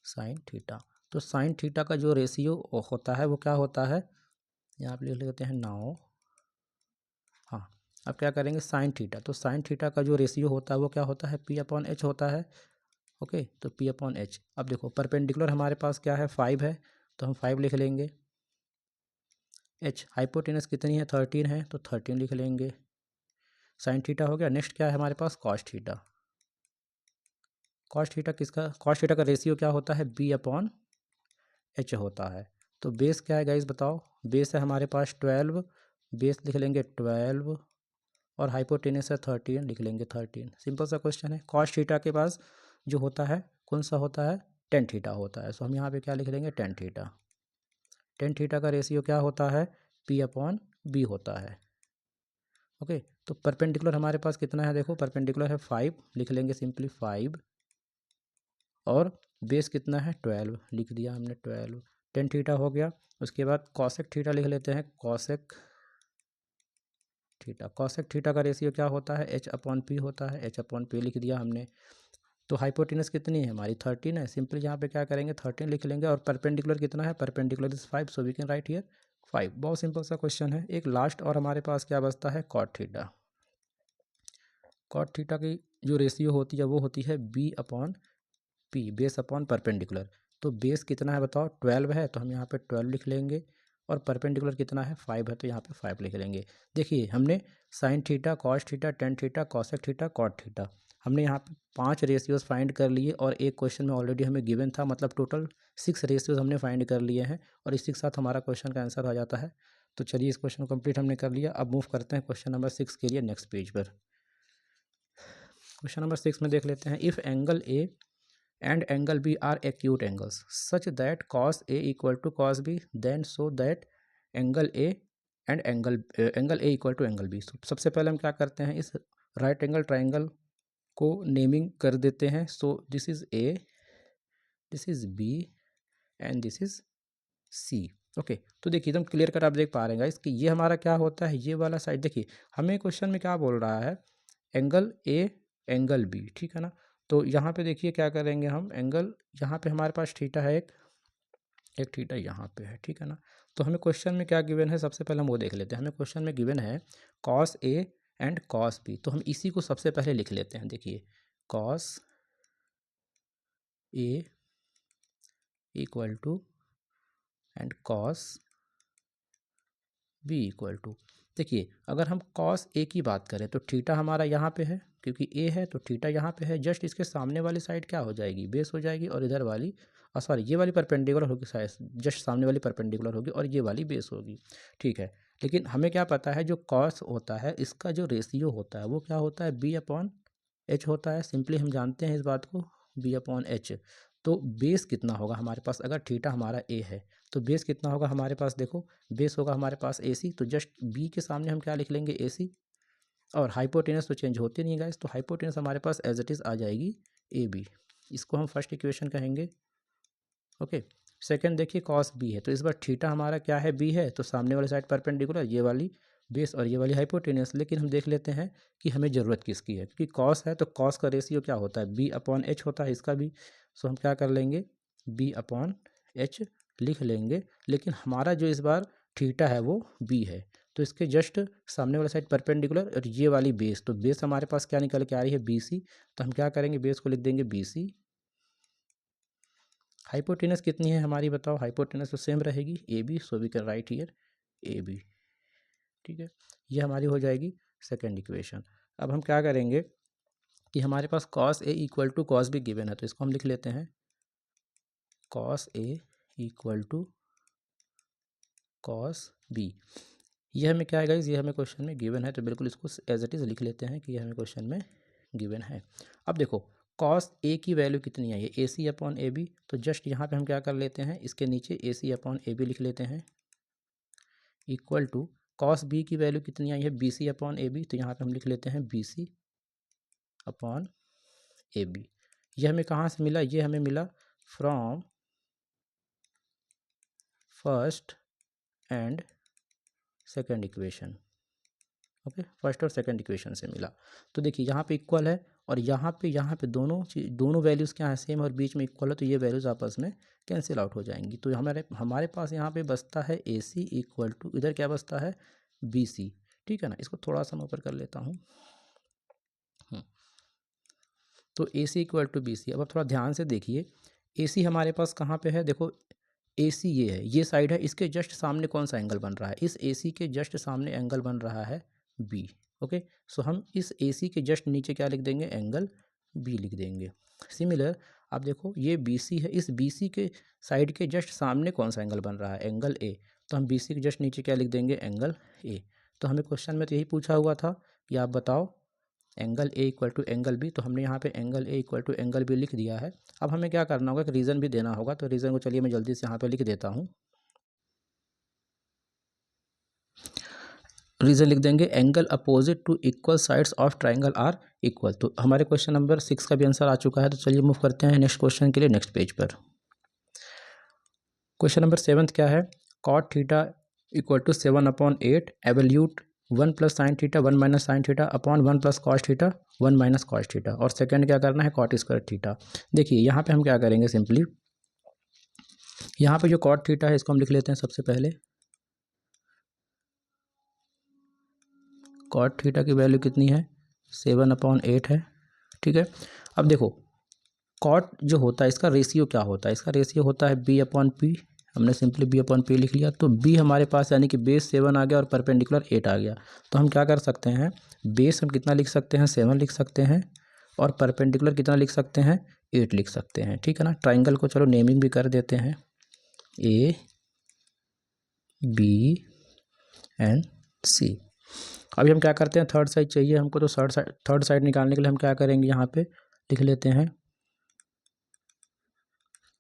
साइन थीटा, तो साइन थीटा का जो रेशियो होता है वो क्या होता है, यहाँ पे लिख लेते हैं 9। हाँ अब क्या करेंगे साइन थीटा, तो साइन थीटा का जो रेशियो होता है वो क्या होता है P/H होता है। ओके तो P/H। अब देखो परपेंडिकुलर हमारे पास क्या है 5 है, तो हम 5 लिख लेंगे। हाइपोटेनस कितनी है 13 है, तो 13 लिख लेंगे। साइन थीटा हो गया। नेक्स्ट क्या है हमारे पास कॉस थीटा। कॉस थीटा का रेशियो क्या होता है B/H होता है। तो बेस क्या है गाइज बताओ, बेस है हमारे पास 12, बेस लिख लेंगे 12 और हाइपोटेनस है 13, लिख लेंगे 13। सिंपल सा क्वेश्चन है। कॉस थीटा के पास जो होता है कौन सा होता है, टेन थीटा होता है। सो हम यहाँ पे क्या लिख लेंगे टेन थीटा। टेन थीटा का रेशियो क्या होता है P/B होता है। ओके तो परपेंडिकुलर हमारे पास कितना है, देखो परपेंडिकुलर है 5, लिख लेंगे सिंपली 5 और बेस कितना है 12, लिख दिया हमने 12। टेन थीटा हो गया। उसके बाद कॉसेक थीटा लिख लेते हैं, कॉसेक थीटा। कॉसेक थीटा का रेशियो क्या होता है H/P होता है, H/P लिख दिया हमने। तो हाइपोटेनस कितनी है हमारी 13 है, सिंपली यहाँ पे क्या करेंगे 13 लिख लेंगे और परपेंडिकुलर कितना है, perpendicular is 5, so we can write here 5। बहुत सिंपल सा क्वेश्चन है। एक लास्ट और हमारे पास क्या बचता है कॉट थीटा। कॉट थीटा की जो रेशियो होती है वो होती है B/P, बेस अपॉन परपेंडिकुलर। तो बेस कितना है बताओ 12 है, तो हम यहाँ पे 12 लिख लेंगे और परपेंडिकुलर कितना है 5 है, तो यहाँ पे 5 लिख लेंगे। देखिए हमने sine theta, cos theta, tan theta, cosec theta, cot theta, हमने यहाँ पे 5 रेशियोज़ फाइंड कर लिए और एक क्वेश्चन में ऑलरेडी हमें गिवन था, मतलब टोटल 6 रेशियोज़ हमने फाइंड कर लिए हैं और इसी के साथ हमारा क्वेश्चन का आंसर आ जाता है। तो चलिए इस क्वेश्चन को कंप्लीट हमने कर लिया। अब मूव करते हैं क्वेश्चन नंबर 6 के लिए नेक्स्ट पेज पर। क्वेश्चन नंबर 6 में देख लेते हैं, if angle A and angle B are acute angles such that cos A equal to cos B, then show that angle A and angle A equal to angle B। सबसे पहले हम क्या करते हैं, इस राइट एंगल ट्राइंगल को नेमिंग कर देते हैं। So this is A, this is B and this is C। Okay, तो देखिए एकदम क्लियर कट आप देख पा रहे हैं गाइस कि ये हमारा क्या होता है, ये वाला साइड। देखिए हमें क्वेश्चन में क्या बोल रहा है, एंगल A एंगल B, ठीक है ना। तो यहाँ पे देखिए क्या करेंगे हम, एंगल यहाँ पे हमारे पास थीटा है, एक थीटा यहाँ पे है, ठीक है ना। तो हमें क्वेश्चन में क्या गिवन है, सबसे पहले हम वो देख लेते हैं। हमें क्वेश्चन में गिवन है cos A and cos B, तो हम इसी को सबसे पहले लिख लेते हैं। देखिए cos A equal to and cos B equal to, देखिए अगर हम कॉस ए की बात करें तो थीटा हमारा यहाँ पे है, क्योंकि ए है तो थीटा यहाँ पे है। जस्ट इसके सामने वाली साइड क्या हो जाएगी, बेस हो जाएगी, और इधर वाली सॉरी ये वाली परपेंडिकुलर होगी, साइड जस्ट सामने वाली परपेंडिकुलर होगी और ये वाली बेस होगी, ठीक है। लेकिन हमें क्या पता है, जो कॉस होता है इसका जो रेशियो होता है वो क्या होता है, बी अपॉन एच होता है। सिंपली हम जानते हैं इस बात को, बी अपॉन एच। तो बेस कितना होगा हमारे पास, अगर थीटा हमारा ए है तो बेस कितना होगा हमारे पास, देखो बेस होगा हमारे पास ए सी। तो जस्ट बी के सामने हम क्या लिख लेंगे, ए सी, और हाइपोटेनस तो चेंज होती नहीं गाइस, तो हाइपोटेनस हमारे पास एज इट इज़ आ जाएगी ए बी। इसको हम फर्स्ट इक्वेशन कहेंगे। ओके, सेकंड देखिए कॉस बी है, तो इस बार थीटा हमारा क्या है, बी है, तो सामने वाली साइड परपेंडिकुलर, ये वाली बेस और ये वाली हाइपोटेनस। लेकिन हम देख लेते हैं कि हमें ज़रूरत किसकी है, क्योंकि कॉस है तो कॉस का रेशियो क्या होता है, बी अपॉन एच होता है, इसका भी। सो हम क्या कर लेंगे, बी अपॉन एच लिख लेंगे। लेकिन हमारा जो इस बार थीटा है वो बी है, तो इसके जस्ट सामने वाला साइड परपेंडिकुलर और ये वाली बेस, तो बेस हमारे पास क्या निकल के आ रही है, बी सी। तो हम क्या करेंगे, बेस को लिख देंगे बी सी। हाइपोटेनस कितनी है हमारी, बताओ, हाइपोटेनस तो सेम रहेगी A B, so we can write here A B, ठीक है। ये हमारी हो जाएगी सेकेंड इक्वेशन। अब हम क्या करेंगे कि हमारे पास cos A equal to cos B given है, तो इसको हम लिख लेते हैं cos A equal to cos B. ये हमें क्या है गाइस, ये हमें क्वेश्चन में गिवन है, तो बिल्कुल इसको एज इट इज़ लिख लेते हैं कि ये हमें क्वेश्चन में गिवन है। अब देखो कॉस ए की वैल्यू कितनी आई है, ए सी अपॉन ए बी। तो जस्ट यहाँ पे हम क्या कर लेते हैं, इसके नीचे ए सी अपॉन ए बी लिख लेते हैं, इक्वल टू कॉस बी की वैल्यू कितनी आई है, B C upon A B. तो यहाँ पे हम लिख लेते हैं B C upon A B. ये हमें कहाँ से मिला, ये हमें मिला from first and second equation. Okay, first और सेकंड इक्वेशन से मिला। तो देखिए यहाँ पे इक्वल है और यहाँ पे दोनों वैल्यूज़ क्या है, सेम, और बीच में इक्वल है, तो ये वैल्यूज़ आपस में कैंसिल आउट हो जाएंगी। तो हमारे पास यहाँ पे बचता है ए सी इक्वल टू, इधर क्या बचता है, बी सी, ठीक है ना। इसको थोड़ा सा मैं ऊपर कर लेता हूँ। तो ए सी इक्वल टू बी सी। अब आप थोड़ा ध्यान से देखिए, ए सी हमारे पास कहाँ पे है, देखो ए सी ये है, ये साइड है, इसके जस्ट सामने कौन सा एंगल बन रहा है, इस ए सी के जस्ट सामने एंगल बन रहा है बी। ओके, सो हम इस ए सी के जस्ट नीचे क्या लिख देंगे, एंगल बी लिख देंगे। सिमिलर आप देखो ये बी सी है, इस बी सी के साइड के जस्ट सामने कौन सा एंगल बन रहा है, एंगल ए। तो हम बी सी के जस्ट नीचे क्या लिख देंगे, एंगल ए। तो हमें क्वेश्चन में तो यही पूछा हुआ था कि आप बताओ angle A equal to angle B. तो हमने यहाँ पे angle A equal to angle B लिख दिया है। अब हमें क्या करना होगा, कि रीज़न भी देना होगा। तो रीज़न को चलिए मैं जल्दी से यहाँ पे लिख देता हूँ। रीज़न लिख देंगे, angle opposite to equal sides of triangle are equal. तो हमारे क्वेश्चन नंबर 6 का भी आंसर आ चुका है। तो चलिए मूव करते हैं नेक्स्ट क्वेश्चन के लिए, नेक्स्ट पेज पर। क्वेश्चन नंबर 7 क्या है, cot theta equal to 7/8 evaluate 1 plus sine theta 1 minus sine theta upon 1 plus cos theta 1 minus cos theta. और सेकंड क्या करना है, कॉट स्क्वायर थीटा। देखिए यहाँ पे हम क्या करेंगे, सिंपली यहाँ पे जो कॉट थीटा है इसको हम लिख लेते हैं सबसे पहले। कॉट थीटा की वैल्यू कितनी है, 7/8 है, ठीक है। अब देखो कॉट जो होता है इसका रेशियो क्या होता है, इसका रेशियो होता है बी अपॉन पी। हमने सिंपली बी अपॉन पी लिख लिया। तो बी हमारे पास यानी कि बेस 7 आ गया और परपेंडिकुलर 8 आ गया। तो हम क्या कर सकते हैं, बेस हम कितना लिख सकते हैं, 7 लिख सकते हैं, और परपेंडिकुलर कितना लिख सकते हैं, 8 लिख सकते हैं, ठीक है ना। ट्राइंगल को चलो नेमिंग भी कर देते हैं, ए बी एंड सी। अभी हम क्या करते हैं, थर्ड साइड चाहिए हमको, तो थर्ड साइड निकालने के लिए हम क्या करेंगे, यहाँ पे लिख लेते हैं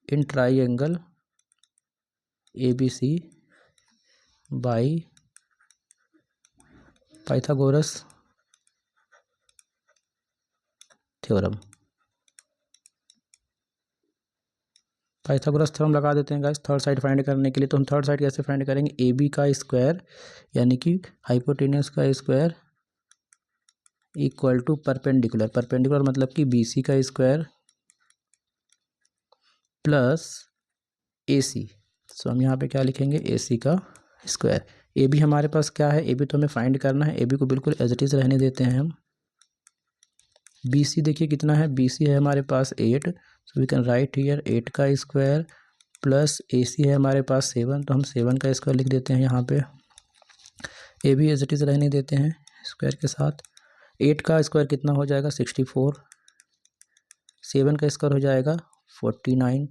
in triangle ABC by Pythagoras theorem. Pythagoras theorem लगा देते हैं गाइस थर्ड साइड फाइंड करने के लिए। तो हम थर्ड साइड कैसे फाइंड करेंगे, AB का स्क्वायर यानी कि हाइपोटेन्यूस का square equal to perpendicular, perpendicular मतलब कि BC का स्क्वायर प्लस AC। सो हम यहाँ पे क्या लिखेंगे, AC का स्क्वायर। AB हमारे पास क्या है, AB तो हमें फाइंड करना है, AB को बिल्कुल एज इट इज रहने देते हैं हम। BC देखिए कितना है, BC है हमारे पास 8, so we can write here 8 का स्क्वायर प्लस AC है हमारे पास 7, तो हम 7 का स्क्वायर लिख देते हैं यहाँ पे। AB एज इट इज रहने देते हैं स्क्वायर के साथ। 8 का स्क्वायर कितना हो जाएगा, 64, 7 का स्क्वायर हो जाएगा 49,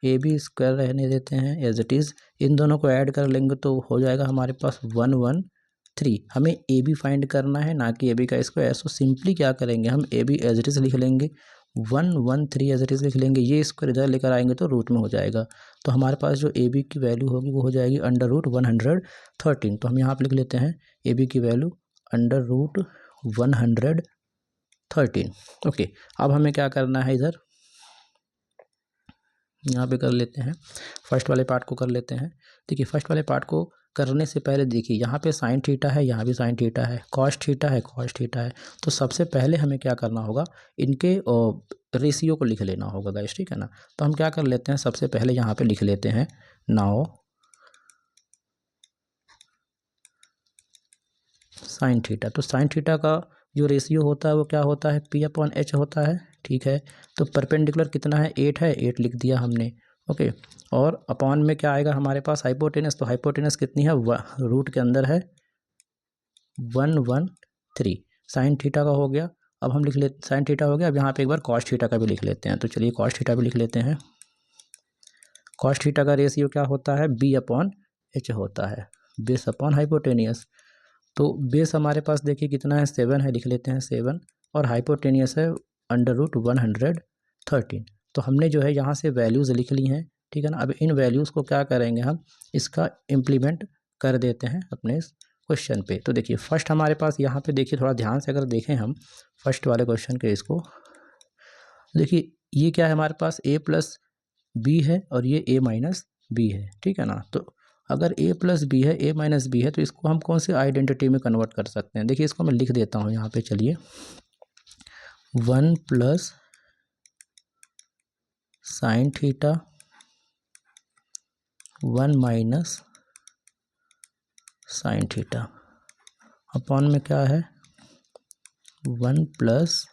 AB स्क्वायर रहने देते हैं एज इट इज़। इन दोनों को ऐड कर लेंगे तो हो जाएगा हमारे पास 113। हमें AB फाइंड करना है, ना कि AB का स्क्वायर। सो सिंपली क्या करेंगे, हम AB एज इट इज़ लिख लेंगे, 113 एज इट इज़ लिख लेंगे, ये स्क्वायर इधर लेकर आएंगे तो रूट में हो जाएगा। तो हमारे पास जो AB की वैल्यू होगी वो हो जाएगी अंडर रूट 113। तो हम यहाँ पर लिख लेते हैं AB की वैल्यू अंडर रूट 113। ओके, अब हमें क्या करना है, इधर यहाँ पे कर लेते हैं, फर्स्ट वाले पार्ट को कर लेते हैं। देखिए फर्स्ट वाले पार्ट को करने से पहले देखिए यहाँ पे साइन थीटा है, यहाँ भी साइन थीटा है, कॉस थीटा है, कॉस थीटा है। तो सबसे पहले हमें क्या करना होगा, इनके रेशियो को लिख लेना होगा गाइस, ठीक है ना। तो हम क्या कर लेते हैं, सबसे पहले यहाँ पे लिख लेते हैं नाउ साइन थीटा। तो साइन थीटा का जो रेशियो होता है वो क्या होता है, P/H होता है, ठीक है। तो परपेंडिकुलर कितना है, 8 है, 8 लिख दिया हमने, ओके। और अपॉन में क्या आएगा हमारे पास, हाइपोटेनस। तो हाइपोटेनस कितनी है, रूट के अंदर है 113। साइन थीटा का हो गया। अब हम लिख लेते, साइन थीटा हो गया, अब यहाँ पे एक बार कॉस थीटा का भी लिख लेते हैं। तो चलिए कॉस थीटा भी लिख लेते हैं। कॉस थीटा का रेशियो क्या होता है, B/H होता है, बेस अपॉन हाइपोटेनियस। तो बेस हमारे पास देखिए कितना है, 7 है, लिख लेते हैं 7, और हाइपोटेनियस है अंडर रूट 113। तो हमने जो है यहाँ से वैल्यूज़ लिख ली हैं, ठीक है ना। अब इन वैल्यूज़ को क्या करेंगे, हम इसका इम्प्लीमेंट कर देते हैं अपने इस क्वेश्चन पे। तो देखिए फर्स्ट हमारे पास यहाँ पे देखिए, थोड़ा ध्यान से अगर देखें हम फर्स्ट वाले क्वेश्चन के, इसको देखिए ये क्या है हमारे पास, A+B है और ये A-B है, ठीक है ना। तो अगर A+B है, A-B है, तो इसको हम कौन सी आइडेंटिटी में कन्वर्ट कर सकते हैं। देखिए इसको मैं लिख देता हूँ यहाँ पे, चलिए 1 plus sine theta 1 minus sine theta upon में क्या है 1 प्लस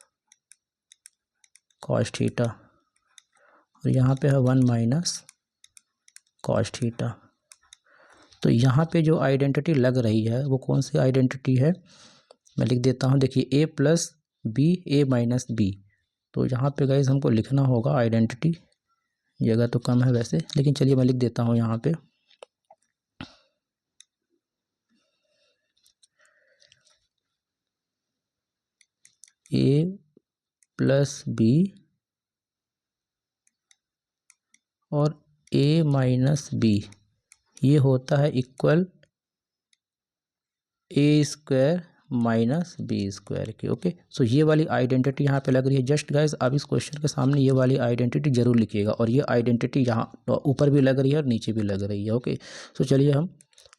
कॉस थीटा, और यहाँ पे है 1 माइनस कॉस थीटा। तो यहाँ पे जो आइडेंटिटी लग रही है वो कौन सी आइडेंटिटी है, मैं लिख देता हूँ। देखिए A+B, A-B। तो यहाँ पे गाइस हमको लिखना होगा आइडेंटिटी, जगह तो कम है वैसे, लेकिन चलिए मैं लिख देता हूँ यहाँ पे A+B और A-B ये होता है इक्वल A² माइनस B² के, ओके। सो ये वाली आइडेंटिटी यहाँ पे लग रही है। जस्ट गाइस आप इस क्वेश्चन के सामने ये वाली आइडेंटिटी जरूर लिखिएगा, और ये आइडेंटिटी यहाँ ऊपर भी लग रही है और नीचे भी लग रही है, ओके। सो चलिए हम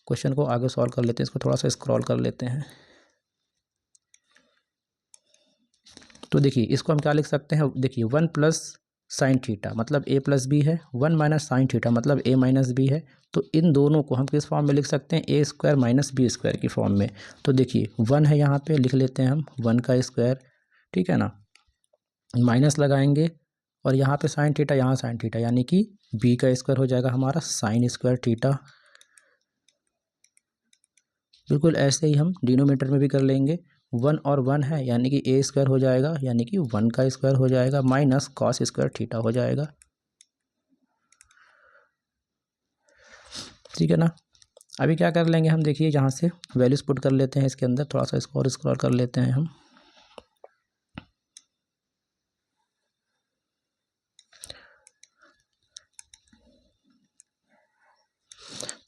क्वेश्चन को आगे सॉल्व कर लेते हैं, इसको थोड़ा सा स्क्रॉल कर लेते हैं। तो देखिए इसको हम क्या लिख सकते हैं, देखिए 1 प्लस साइन थीटा मतलब A+B है, 1 माइनस साइन थीटा मतलब A-B है। तो इन दोनों को हम किस फॉर्म में लिख सकते हैं, A² माइनस B² की फॉर्म में। तो देखिए 1 है यहाँ पे, लिख लेते हैं हम 1 का स्क्वायर, ठीक है ना, माइनस लगाएंगे, और यहाँ पे साइन थीटा, यहाँ साइन थीटा, यानी कि B का स्क्वायर हो जाएगा हमारा साइन स्क्वायर थीटा। बिल्कुल ऐसे ही हम डिनोमीटर में भी कर लेंगे, 1 और 1 है यानी कि ए स्क्वायर हो जाएगा, यानी कि 1 का स्क्वायर हो जाएगा माइनस कॉस स्क्वायर थीटा हो जाएगा। ठीक है ना। अभी क्या कर लेंगे हम, देखिए यहाँ से वैल्यूज पुट कर लेते हैं इसके अंदर, थोड़ा सा इसको और स्क्रॉल कर लेते हैं हम।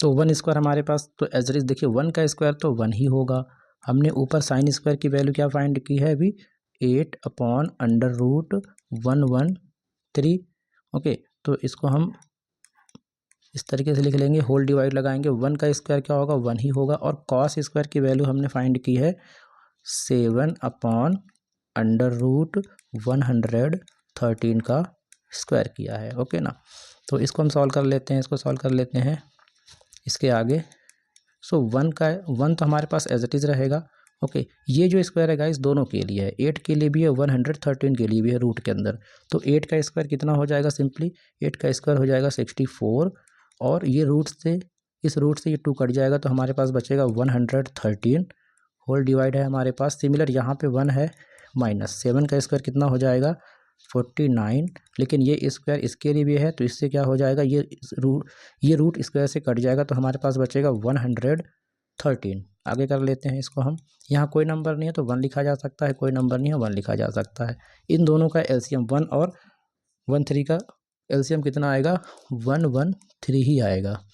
तो 1 स्क्वायर हमारे पास, तो एज इट इज देखिए 1 का स्क्वायर तो 1 ही होगा। हमने ऊपर साइन स्क्वायर की वैल्यू क्या फाइंड की है अभी, 8/√113। ओके, तो इसको हम इस तरीके से लिख लेंगे, होल डिवाइड लगाएंगे, 1 का स्क्वायर क्या होगा, 1 ही होगा। और कॉस स्क्वायर की वैल्यू हमने फाइंड की है 7/√113 का स्क्वायर किया है। ओके ना, तो इसको हम सॉल्व कर लेते हैं, इसको सॉल्व कर लेते हैं इसके आगे। सो 1 तो हमारे पास एज इट इज़ रहेगा। ओके, ये जो स्क्वायर है गाइस दोनों के लिए है, 8 के लिए भी है, 113 के लिए भी है रूट के अंदर। तो 8 का स्क्वायर कितना हो जाएगा, सिंपली 8 का स्क्वायर हो जाएगा 64, और ये रूट से, इस रूट से ये 2 कट जाएगा तो हमारे पास बचेगा 113 होल डिवाइड है हमारे पास। सिमिलर यहाँ पे 1 है, माइनस 7 का स्क्वायर कितना हो जाएगा 49, लेकिन ये स्क्वायर इसके लिए भी है तो इससे क्या हो जाएगा, ये रूट स्क्वायर से कट जाएगा तो हमारे पास बचेगा 113। आगे कर लेते हैं इसको हम। यहाँ कोई नंबर नहीं है तो 1 लिखा जा सकता है, कोई नंबर नहीं है 1 लिखा जा सकता है। इन दोनों का एलसीएम 1 और 13 का एलसीएम कितना आएगा, 113 ही आएगा।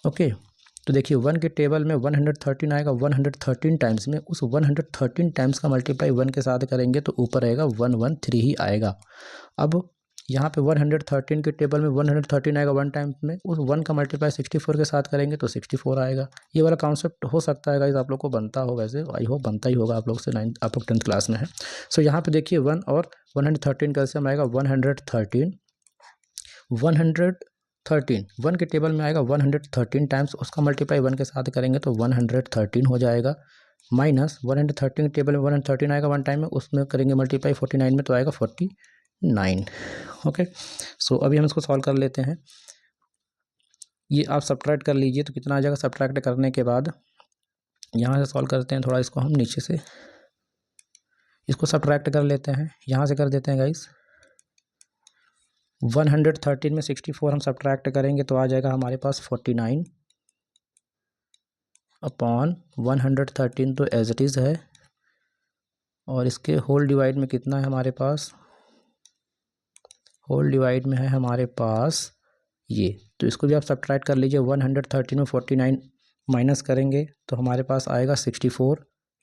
ओके, तो देखिए 1 के टेबल में 113 आएगा, 113 टाइम्स में उस 113 टाइम्स का मल्टीप्लाई 1 के साथ करेंगे तो ऊपर आएगा 113 ही आएगा। अब यहाँ पे 113 के टेबल में 113 आएगा 1 टाइम्स में, उस 1 का मल्टीप्लाई 64 के साथ करेंगे तो 64 आएगा। ये वाला कॉन्सेप्ट हो सकता है गाइस आप लोग को बनता हो, वैसे आई होप बनता ही होगा आप लोग से, आप लोग 10th क्लास में है। सो यहाँ पे देखिए 1 और 113 का एलसीएम आएगा 113 1 के टेबल में आएगा 113 टाइम्स, उसका मल्टीप्लाई 1 के साथ करेंगे तो 113 हो जाएगा, माइनस 113 के टेबल में 113 आएगा 1 टाइम में, उसमें करेंगे मल्टीप्लाई 49 में तो आएगा 49। ओके, सो अभी हम इसको सॉल्व कर लेते हैं। ये आप सब्ट्रैक्ट कर लीजिए तो कितना आ जाएगा, सब्ट्रैक्ट करने के बाद यहाँ से सॉल्व करते हैं, थोड़ा इसको हम नीचे से इसको सब्ट्रैक्ट कर लेते हैं, यहाँ से कर देते हैं गाइस। 113 में 64 हम सब्ट्रैक्ट करेंगे तो आ जाएगा हमारे पास 49 अपॉन 113 तो एज इट इज़ है, और इसके होल डिवाइड में कितना है हमारे पास, होल डिवाइड में है हमारे पास ये, तो इसको भी आप सब्ट्रैक्ट कर लीजिए। 113 में 49 माइनस करेंगे तो हमारे पास आएगा 64,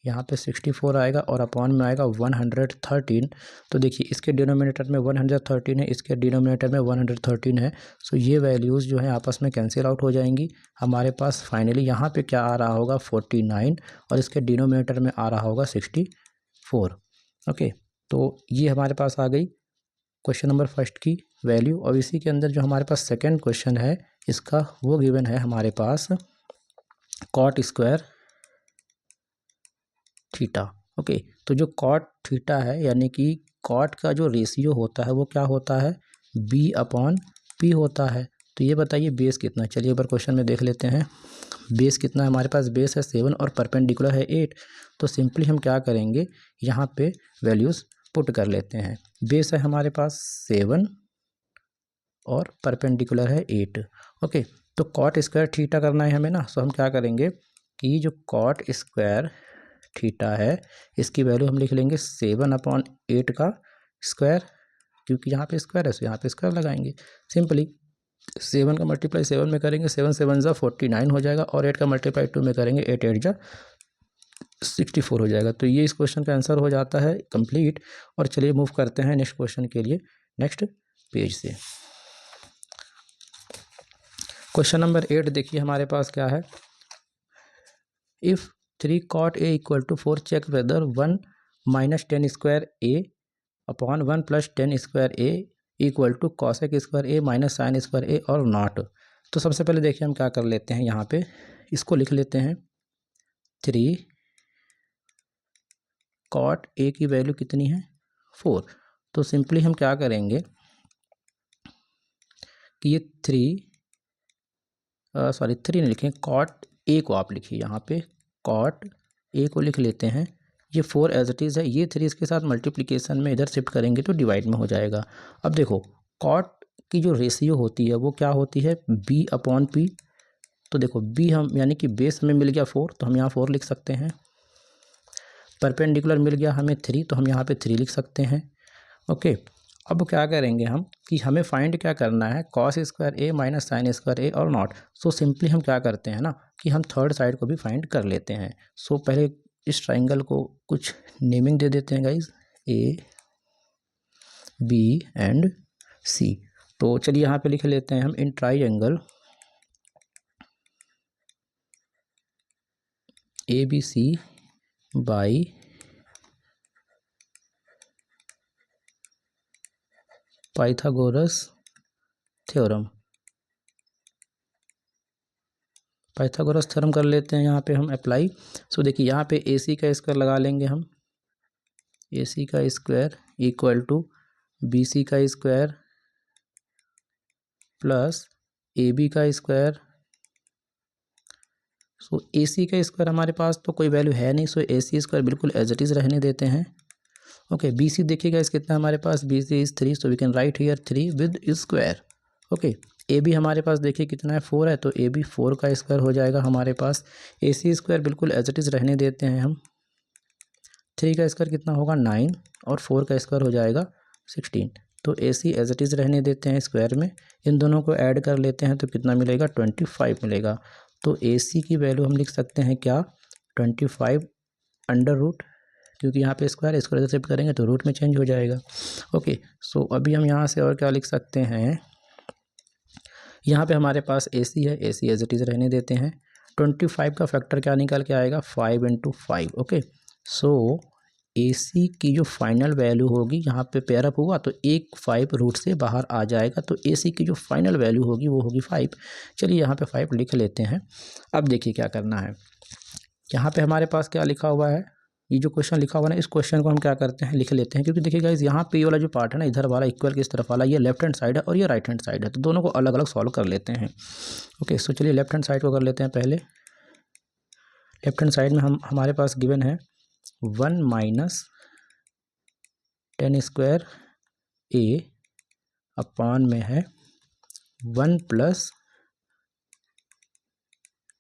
यहाँ पे 64 आएगा और अपॉन में आएगा 113। तो देखिए इसके डिनोमिनेटर में 113 है, इसके डिनोमिनेटर में 113 है, सो ये वैल्यूज़ जो हैं आपस में कैंसिल आउट हो जाएंगी। हमारे पास फाइनली यहाँ पे क्या आ रहा होगा 49, और इसके डिनोमिनेटर में आ रहा होगा 64। ओके, तो ये हमारे पास आ गई क्वेश्चन नंबर फर्स्ट की वैल्यू। और इसी के अंदर जो हमारे पास सेकंड क्वेश्चन है इसका, वो गिवन है हमारे पास कॉट स्क्वायर थीटा। ओके, तो जो कॉट थीटा है यानी कि कॉट का जो रेशियो होता है वो क्या होता है, B/P होता है। तो ये बताइए बेस कितना है, चलिए एक बार क्वेश्चन में देख लेते हैं। बेस कितना है हमारे पास, बेस है 7 और परपेंडिकुलर है 8। तो सिंपली हम क्या करेंगे, यहाँ पे वैल्यूज़ पुट कर लेते हैं। बेस है हमारे पास 7 और परपेंडिकुलर है 8। ओके, तो कॉट स्क्वायर थीटा करना है हमें ना, सो हम क्या करेंगे कि जो कॉट स्क्वायर थीटा है इसकी वैल्यू हम लिख लेंगे 7/8 का स्क्वायर, क्योंकि यहाँ पे स्क्वायर है तो यहाँ पे स्क्वायर लगाएंगे। सिंपली 7 का मल्टीप्लाई 7 में करेंगे, 7 7 जा 49 हो जाएगा, और 8 का मल्टीप्लाई 2 में करेंगे, 8 8 जा 64 हो जाएगा। तो ये इस क्वेश्चन का आंसर हो जाता है कंप्लीट। और चलिए मूव करते हैं नेक्स्ट क्वेश्चन के लिए, नेक्स्ट पेज से। क्वेश्चन नंबर 8 देखिए हमारे पास क्या है, if 3 cot A equal to 4 check whether 1 minus 10 square A upon 1 plus 10 square A equal to cosec square A minus sine square A और नॉट। तो सबसे पहले देखिए हम क्या कर लेते हैं, यहाँ पे इसको लिख लेते हैं 3 cot A की वैल्यू कितनी है 4। तो सिंपली हम क्या करेंगे कि ये 3 नहीं लिखें, cot A को आप लिखिए, यहाँ पे cot A को लिख लेते हैं ये 4 एज इट इज़ है, ये 3 इसके साथ मल्टीप्लिकेशन में इधर शिफ्ट करेंगे तो डिवाइड में हो जाएगा। अब देखो कॉट की जो रेशियो होती है वो क्या होती है, b अपॉन p। तो देखो b हम यानी कि बेस हमें मिल गया 4 तो हम यहाँ 4 लिख सकते हैं, परपेंडिकुलर मिल गया हमें 3 तो हम यहाँ पे 3 लिख सकते हैं। ओके, अब क्या करेंगे हम कि हमें फाइंड क्या करना है, कॉस स्क्वायर ए माइनस साइन स्क्वायर ए और नॉट। सो सिंपली हम क्या करते हैं ना कि हम थर्ड साइड को भी फाइंड कर लेते हैं। सो पहले इस ट्राइंगल को कुछ नेमिंग दे देते हैं guys, A B and C. तो चलिए यहाँ पे लिख लेते हैं हम in triangle A B C by Pythagoras theorem. Pythagoras theorem कर लेते हैं यहाँ पे हम अप्लाई। सो देखिए यहाँ पे ए सी का स्क्वायर लगा लेंगे हम, ए सी का square equal to B C का स्क्वायर प्लस ए बी का स्क्वायर। सो ए सी का स्क्वायर हमारे पास तो कोई वैल्यू है नहीं, सो ए सी स्क्वायर बिल्कुल एज इट इज़ रहने देते हैं। ओके, बी सी देखिएगा इस कितना हमारे पास, B C is 3 so we can write here 3 with square. Okay, A B हमारे पास देखिए कितना है 4 है, तो ए बी 4 का स्क्वायर हो जाएगा हमारे पास। ए सी स्क्वायर बिल्कुल एज इट इज़ रहने देते हैं हम, 3 का स्क्वायर कितना होगा 9 और 4 का स्क्वायर हो जाएगा 16। तो ए सी एज इट इज़ रहने देते हैं स्क्वायर में, इन दोनों को ऐड कर लेते हैं तो कितना मिलेगा 25 मिलेगा। तो ए सी की वैल्यू हम लिख सकते हैं क्या 25 अंडर रूट, क्योंकि यहाँ पे स्क्वायर स्क्वायर शिफ्ट करेंगे तो रूट में चेंज हो जाएगा। ओके, सो अभी हम यहाँ से और क्या लिख सकते हैं, यहाँ पे हमारे पास ए सी है, ए सी एज इट इज़ रहने देते हैं। 25 का फैक्टर क्या निकल के आएगा 5 × 5। ओके, सो ए सी की जो फाइनल वैल्यू होगी यहाँ पे पेयर अप हुआ तो एक 5 रूट से बाहर आ जाएगा, तो ए सी की जो फाइनल वैल्यू होगी वो होगी 5। चलिए यहाँ पे 5 लिख लेते हैं। अब देखिए क्या करना है, यहाँ पे हमारे पास क्या लिखा हुआ है, ये जो क्वेश्चन लिखा हुआ है ना, इस क्वेश्चन को हम क्या करते हैं लिख लेते हैं, क्योंकि देखिए गाइस यहाँ पे ये वाला जो पार्ट है ना इधर वाला इक्वल की इस तरफ वाला, ये लेफ्ट हैंड साइड है और ये राइट हैंड साइड है, तो दोनों को अलग अलग सॉल्व कर लेते हैं। ओके, सो चलिए लेफ्ट हैंड साइड को कर लेते हैं पहले। लेफ्ट हैंड साइड में हमारे पास गिवन है 1 माइनस 10 स्क्वायर ए अपान में है 1 प्लस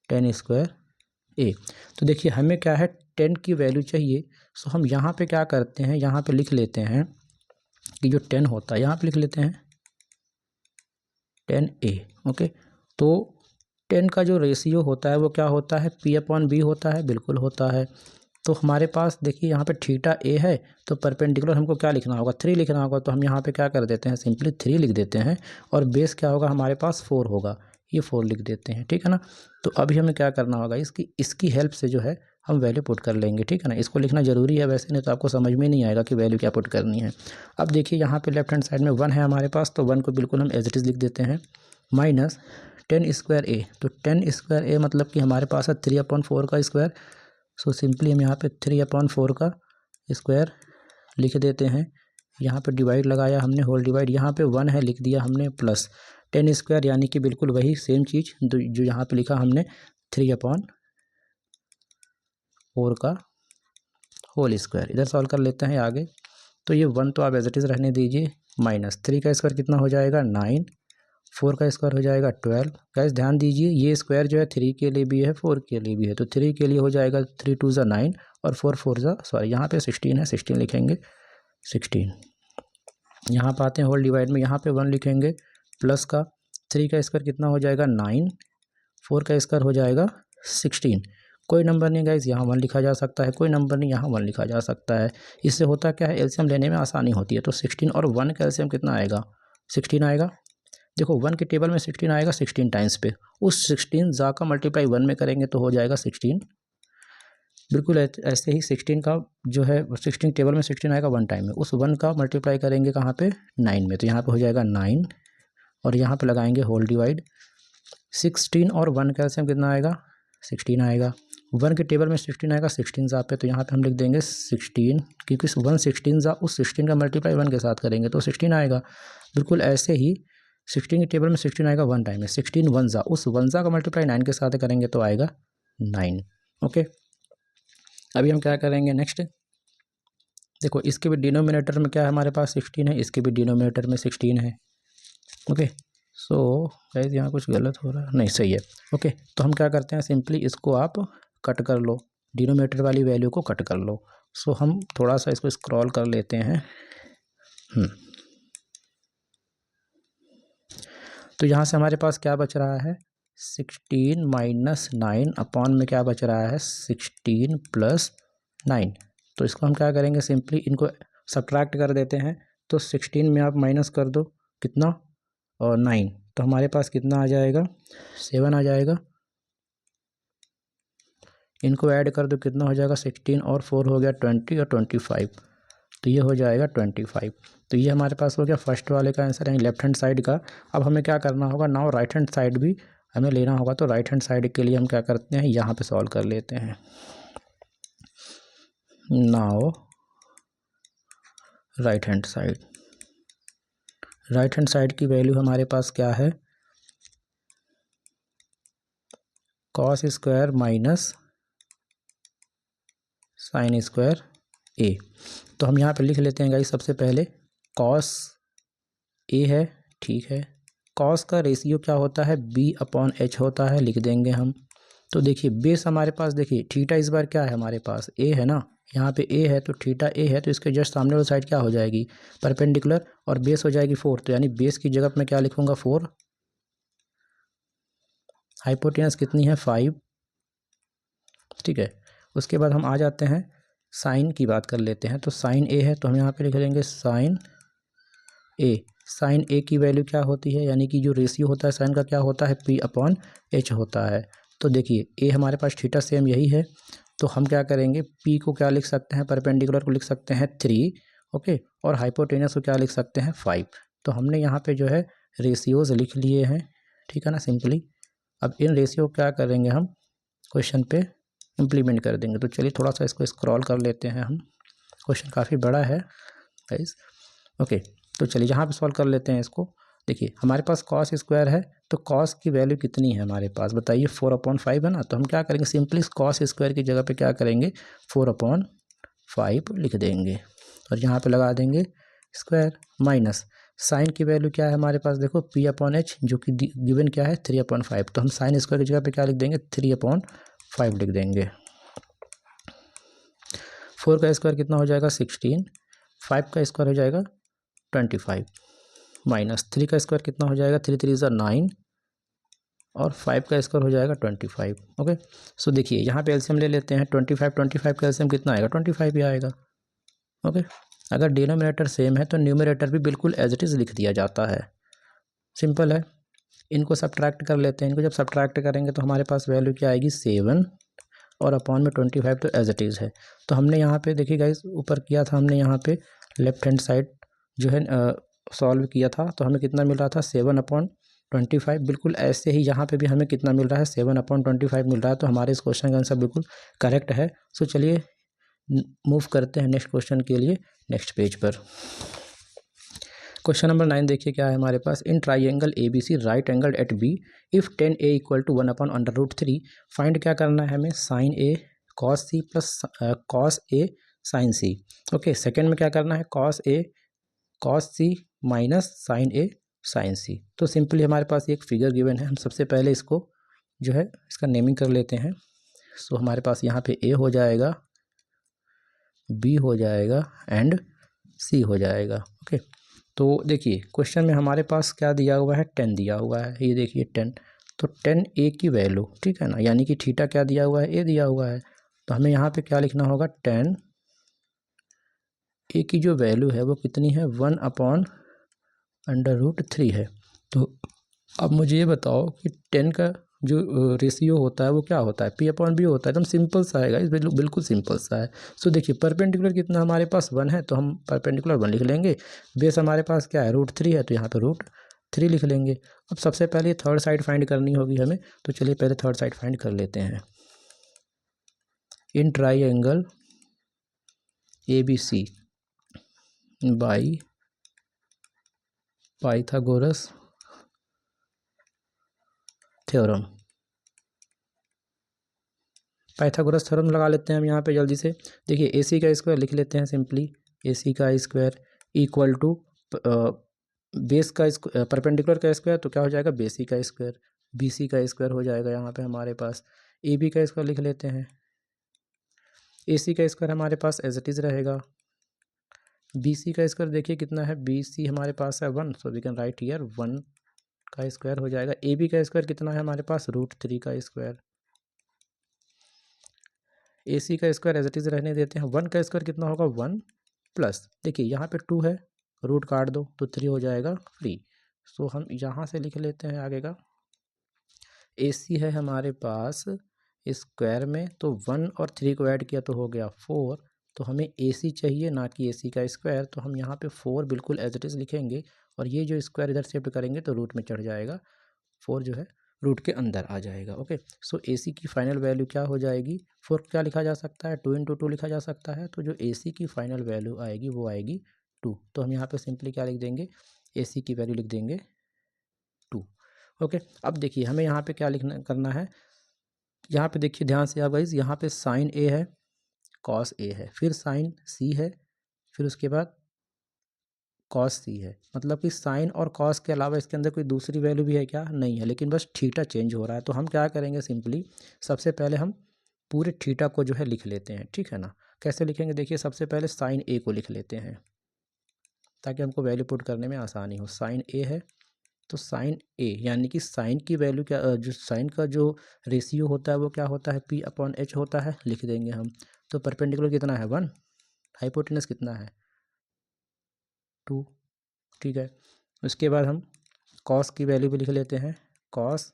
10 स्क्वायर ए। तो देखिए हमें क्या है 10 की वैल्यू चाहिए, सो हम यहाँ पे क्या करते हैं, यहाँ पे लिख लेते हैं कि जो 10 होता है यहाँ पे लिख लेते हैं 10a। ओके, तो 10 का जो रेशियो होता है वो क्या होता है P/B होता है, बिल्कुल होता है। तो हमारे पास देखिए यहाँ पे थीटा ए है, तो परपेंडिकुलर हमको क्या लिखना होगा 3 लिखना होगा, तो हम यहाँ पे क्या कर देते हैं सिंपली 3 लिख देते हैं, और बेस क्या होगा हमारे पास 4 होगा, ये 4 लिख देते हैं, ठीक है ना। तो अभी हमें क्या करना होगा, इसकी हेल्प से जो है हम वैल्यू पुट कर लेंगे, ठीक है ना। इसको लिखना जरूरी है वैसे, नहीं तो आपको समझ में नहीं आएगा कि वैल्यू क्या पुट करनी है। अब देखिए यहाँ पे लेफ्ट हैंड साइड में 1 है हमारे पास, तो 1 को बिल्कुल हम एज इट इज़ लिख देते हैं, माइनस 10 स्क्वायर ए। तो 10 स्क्वायर ए मतलब कि हमारे पास है 3/4 का स्क्वायर। सो सिंपली हम यहाँ पे 3/4 का स्क्वायर लिख देते हैं। यहाँ पे डिवाइड लगाया हमने, होल डिवाइड, यहाँ पे 1 है लिख दिया हमने, प्लस 10 स्क्वायर यानी कि बिल्कुल वही सेम चीज़ जो यहाँ पे लिखा हमने 3/4 का होल स्क्वायर। इधर सॉल्व कर लेते हैं आगे। तो ये 1 तो आप एज इट इज़ रहने दीजिए, माइनस 3 का स्क्वायर कितना हो जाएगा 9, 4 का स्क्वायर हो जाएगा 12। गाइस ध्यान दीजिए ये स्क्वायर जो है 3 के लिए भी है 4 के लिए भी है, तो 3 के लिए हो जाएगा 3 2 ज़ा 9 और 4 4 ज़ा सॉरी यहाँ पे 16 है, 16 लिखेंगे 16। यहाँ पर आते हैं होल डिवाइड में, यहाँ पे 1 लिखेंगे, प्लस का 3 का स्क्वायर कितना हो जाएगा 9, 4 का स्क्वायर हो जाएगा 16। कोई नंबर नहीं गाइस, यहाँ 1 लिखा जा सकता है, कोई नंबर नहीं यहाँ 1 लिखा जा सकता है। इससे होता क्या है एलसीएम लेने में आसानी होती है। तो 16 और 1 का एलसीएम कितना आएगा 16 आएगा। देखो 1 के टेबल में 16 आएगा 16 टाइम्स पे, उस 16 जा का मल्टीप्लाई 1 में करेंगे तो हो जाएगा 16। बिल्कुल ऐसे ही 16 का जो है 16 टेबल में 16 आएगा 1 टाइम में, उस 1 का मल्टीप्लाई करेंगे कहाँ पे 9 में, तो यहाँ पे हो जाएगा 9 और यहाँ पे लगाएंगे होल डिवाइड। 16 और 1 का एलसीएम कितना आएगा 16 आएगा। 1 के टेबल में 16 आएगा 16 जा पे, तो यहाँ पे हम लिख देंगे 16, क्योंकि 1 16 जा उस 16 का मल्टीप्लाई 1 के साथ करेंगे तो 16 आएगा। बिल्कुल ऐसे ही 16 के टेबल में 16 आएगा 1 टाइम में, 16 1 जा उस 1 जा का मल्टीप्लाई 9 के साथ करेंगे तो आएगा 9। ओके, अभी हम क्या करेंगे नेक्स्ट, देखो इसके भी डिनोमिनेटर में क्या है हमारे पास 16 है, इसके भी डिनोमिनेटर में 16 है। ओके सो गाइस यहाँ कुछ गलत हो रहा है, नहीं सही है। ओके तो हम क्या करते हैं, सिंपली इसको आप कट कर लो, डिनोमिनेटर वाली वैल्यू को कट कर लो। सो हम थोड़ा सा इसको स्क्रॉल कर लेते हैं। तो यहाँ से हमारे पास क्या बच रहा है, 16 माइनस 9 अपॉन में क्या बच रहा है, 16 प्लस 9। तो इसको हम क्या करेंगे, सिंपली इनको सब्ट्रैक्ट कर देते हैं। तो 16 में आप माइनस कर दो कितना, और 9, तो हमारे पास कितना आ जाएगा, 7 आ जाएगा। इनको ऐड कर दो कितना हो जाएगा, 16 और 4 हो गया 20 और 25, तो ये हो जाएगा 25। तो ये हमारे पास हो गया फर्स्ट वाले का आंसर, यानी लेफ्ट हैंड साइड का। अब हमें क्या करना होगा, नाउ राइट हैंड साइड भी हमें लेना होगा। तो राइट हैंड साइड के लिए हम क्या करते हैं, यहाँ पे सॉल्व कर लेते हैं। नाउ राइट हैंड साइड की वैल्यू हमारे पास क्या है, cos square minus sine square A. तो हम यहाँ पे लिख लेते हैं गाइस, सबसे पहले कॉस ए है, ठीक है। कॉस का रेशियो क्या होता है, बी अपॉन एच होता है, लिख देंगे हम। तो देखिए बेस हमारे पास, देखिए थीटा इस बार क्या है हमारे पास, ए है ना, यहाँ पे ए है तो थीटा ए है, तो इसके जस्ट सामने वाली साइड क्या हो जाएगी, परपेंडिकुलर, और बेस हो जाएगी 4। तो यानी बेस की जगह मैं क्या लिखूंगा, 4। हाइपोटेनस कितनी है, 5, ठीक है। उसके बाद हम आ जाते हैं साइन की बात कर लेते हैं। तो साइन ए है तो हम यहाँ पे लिख लेंगे साइन ए। साइन ए की वैल्यू क्या होती है, यानी कि जो रेशियो होता है साइन का क्या होता है, पी अपॉन एच होता है। तो देखिए ए हमारे पास थीटा सेम यही है, तो हम क्या करेंगे, पी को क्या लिख सकते हैं, परपेंडिकुलर को लिख सकते हैं 3, ओके, और हाइपोटेनस को क्या लिख सकते हैं, 5। तो हमने यहाँ पे जो है रेशियोज लिख लिए हैं, ठीक है ना, सिंपली। अब इन रेशियो क्या करेंगे, हम क्वेश्चन पे इम्प्लीमेंट कर देंगे। तो चलिए थोड़ा सा इसको स्क्रॉल कर लेते हैं हम, क्वेश्चन काफ़ी बड़ा है गाइस। ओके तो चलिए यहाँ पे सॉल्व कर लेते हैं इसको। देखिए हमारे पास कॉस स्क्वायर है, तो कॉस की वैल्यू कितनी है हमारे पास, बताइए, 4/5 है ना। तो हम क्या करेंगे, सिंपली कॉस स्क्वायर की जगह पे क्या करेंगे, 4/5 लिख देंगे, और यहाँ पे लगा देंगे स्क्वायर, माइनस साइन की वैल्यू क्या है हमारे पास, देखो पी अपॉन एच, जो कि गिवन क्या है, 3/5। तो हम साइन स्क्वायर की जगह पे क्या लिख देंगे, 3/5 लिख देंगे। 4 का स्क्वायर कितना हो जाएगा, 16, 5 का स्क्वायर हो जाएगा 25, माइनस 3 का स्क्वायर कितना हो जाएगा, 3 3 ज़ा 9, और 5 का स्क्वायर हो जाएगा 25। ओके सो देखिए यहाँ पे एलसीएम ले लेते हैं, 25 का एलसीएम कितना आएगा, 25 ही आएगा। ओके अगर डिनोमिनेटर सेम है तो न्यूमरेटर भी बिल्कुल एज इट इज़ लिख दिया जाता है, सिंपल है। इनको सब्ट्रैक्ट कर लेते हैं, इनको जब सब्ट्रैक्ट करेंगे तो हमारे पास वैल्यू क्या आएगी, 7, और अपॉन में 25 तो एज इट इज़ है। तो हमने यहाँ पे देखिए गाइस ऊपर किया था हमने, यहाँ पे लेफ्ट हैंड साइड जो है सॉल्व किया था, तो हमें कितना मिल रहा था, 7/25। बिल्कुल ऐसे ही यहाँ पे भी हमें कितना मिल रहा है, 7/25 मिल रहा है। तो हमारे इस क्वेश्चन का आंसर बिल्कुल करेक्ट है। सो चलिए मूव करते हैं नेक्स्ट क्वेश्चन के लिए, नेक्स्ट पेज पर। क्वेश्चन नंबर 9 देखिए क्या है हमारे पास, in triangle A B C right angle at B if 10a = 1/√3 find क्या करना है हमें, sine A cos C plus cos A sine C. Okay second में क्या करना है, cos A cos C minus sine A sine C. तो सिंपली हमारे पास एक फिगर गिवन है, हम सबसे पहले इसको जो है इसका नेमिंग कर लेते हैं। सो हमारे पास यहाँ पे ए हो जाएगा, बी हो जाएगा, एंड सी हो जाएगा। ओके तो देखिए क्वेश्चन में हमारे पास क्या दिया हुआ है, 10 दिया हुआ है, ये देखिए 10। तो 10 ए की वैल्यू, ठीक है ना, यानी कि थीटा क्या दिया हुआ है, ए दिया हुआ है। तो हमें यहाँ पे क्या लिखना होगा, 10 ए की जो वैल्यू है वो कितनी है, 1/√3 है। तो अब मुझे ये बताओ कि 10 का जो रेशियो होता है वो क्या होता है, P/B होता है। एकदम सिंपल सा है गाइस, बिल्कुल सिंपल सा है। सो देखिए परपेंडिकुलर कितना हमारे पास 1 है, तो हम परपेंडिकुलर 1 लिख लेंगे। बेस हमारे पास क्या है, √3 है, तो यहाँ पे √3 लिख लेंगे। अब सबसे पहले थर्ड साइड फाइंड करनी होगी हमें, तो चलिए पहले थर्ड साइड फाइंड कर लेते हैं। In triangle ABC by Pythagoras theorem, Pythagoras theorem लगा लेते हैं हम यहाँ पे जल्दी से। देखिए AC का स्क्वायर लिख लेते हैं सिंपली, AC का स्क्वायर इक्वल टू बेस का परपेंडिकुलर का स्क्वायर, तो क्या हो जाएगा बेसी का स्क्वायर, BC का स्क्वायर हो जाएगा यहाँ पे हमारे पास। AB का स्क्वायर लिख लेते हैं, AC का स्क्वायर हमारे पास एज इट इज़ रहेगा। BC का स्क्वायर देखिए कितना है, BC हमारे पास है 1, so we can write here 1 का स्क्वायर हो जाएगा। AB का स्क्वायर कितना है हमारे पास, √3 का स्क्वायर। AC का स्क्वायर एज इट इज़ रहने देते हैं। 1 का स्क्वायर कितना होगा, 1 प्लस, देखिए यहाँ पे 2 है, रूट काट दो तो 3 हो जाएगा फ्री। सो हम यहाँ से लिख लेते हैं आगे का। AC है हमारे पास स्क्वायर में, तो 1 और 3 को ऐड किया तो हो गया 4, तो हमें AC चाहिए ना कि AC का स्क्वायर, तो हम यहाँ पे 4 बिल्कुल एज इट इज़ लिखेंगे, और ये जो स्क्वायर इधर शिफ्ट करेंगे तो रूट में चढ़ जाएगा, 4 जो है रूट के अंदर आ जाएगा। ओके, सो AC की फाइनल वैल्यू क्या हो जाएगी, 4 क्या लिखा जा सकता है, 2 × 2 लिखा जा सकता है, तो जो AC की फाइनल वैल्यू आएगी वो आएगी 2। तो हम यहाँ पे सिंपली क्या लिख देंगे, AC की वैल्यू लिख देंगे 2। ओके, अब देखिए हमें यहाँ पे क्या लिखना करना है, यहाँ पे देखिए ध्यान से आप गाइस, यहाँ पे साइन A है, कॉस A है, फिर साइन C है, फिर उसके बाद कॉस C है। मतलब कि साइन और कॉस के अलावा इसके अंदर कोई दूसरी वैल्यू भी है क्या, नहीं है, लेकिन बस थीटा चेंज हो रहा है। तो हम क्या करेंगे, सिंपली सबसे पहले हम पूरे थीटा को जो है लिख लेते हैं, ठीक है ना। कैसे लिखेंगे, देखिए सबसे पहले साइन A को लिख लेते हैं ताकि हमको वैल्यू पुट करने में आसानी हो। साइन A है, तो साइन A यानी कि साइन की वैल्यू क्या, जो साइन का जो रेशियो होता है वो क्या होता है, P/H होता है, लिख देंगे हम। तो परपेंडिकुलर कितना है 1, हाइपोटेनस कितना है 2, ठीक है। उसके बाद हम कॉस की वैल्यू भी लिख लेते हैं, कॉस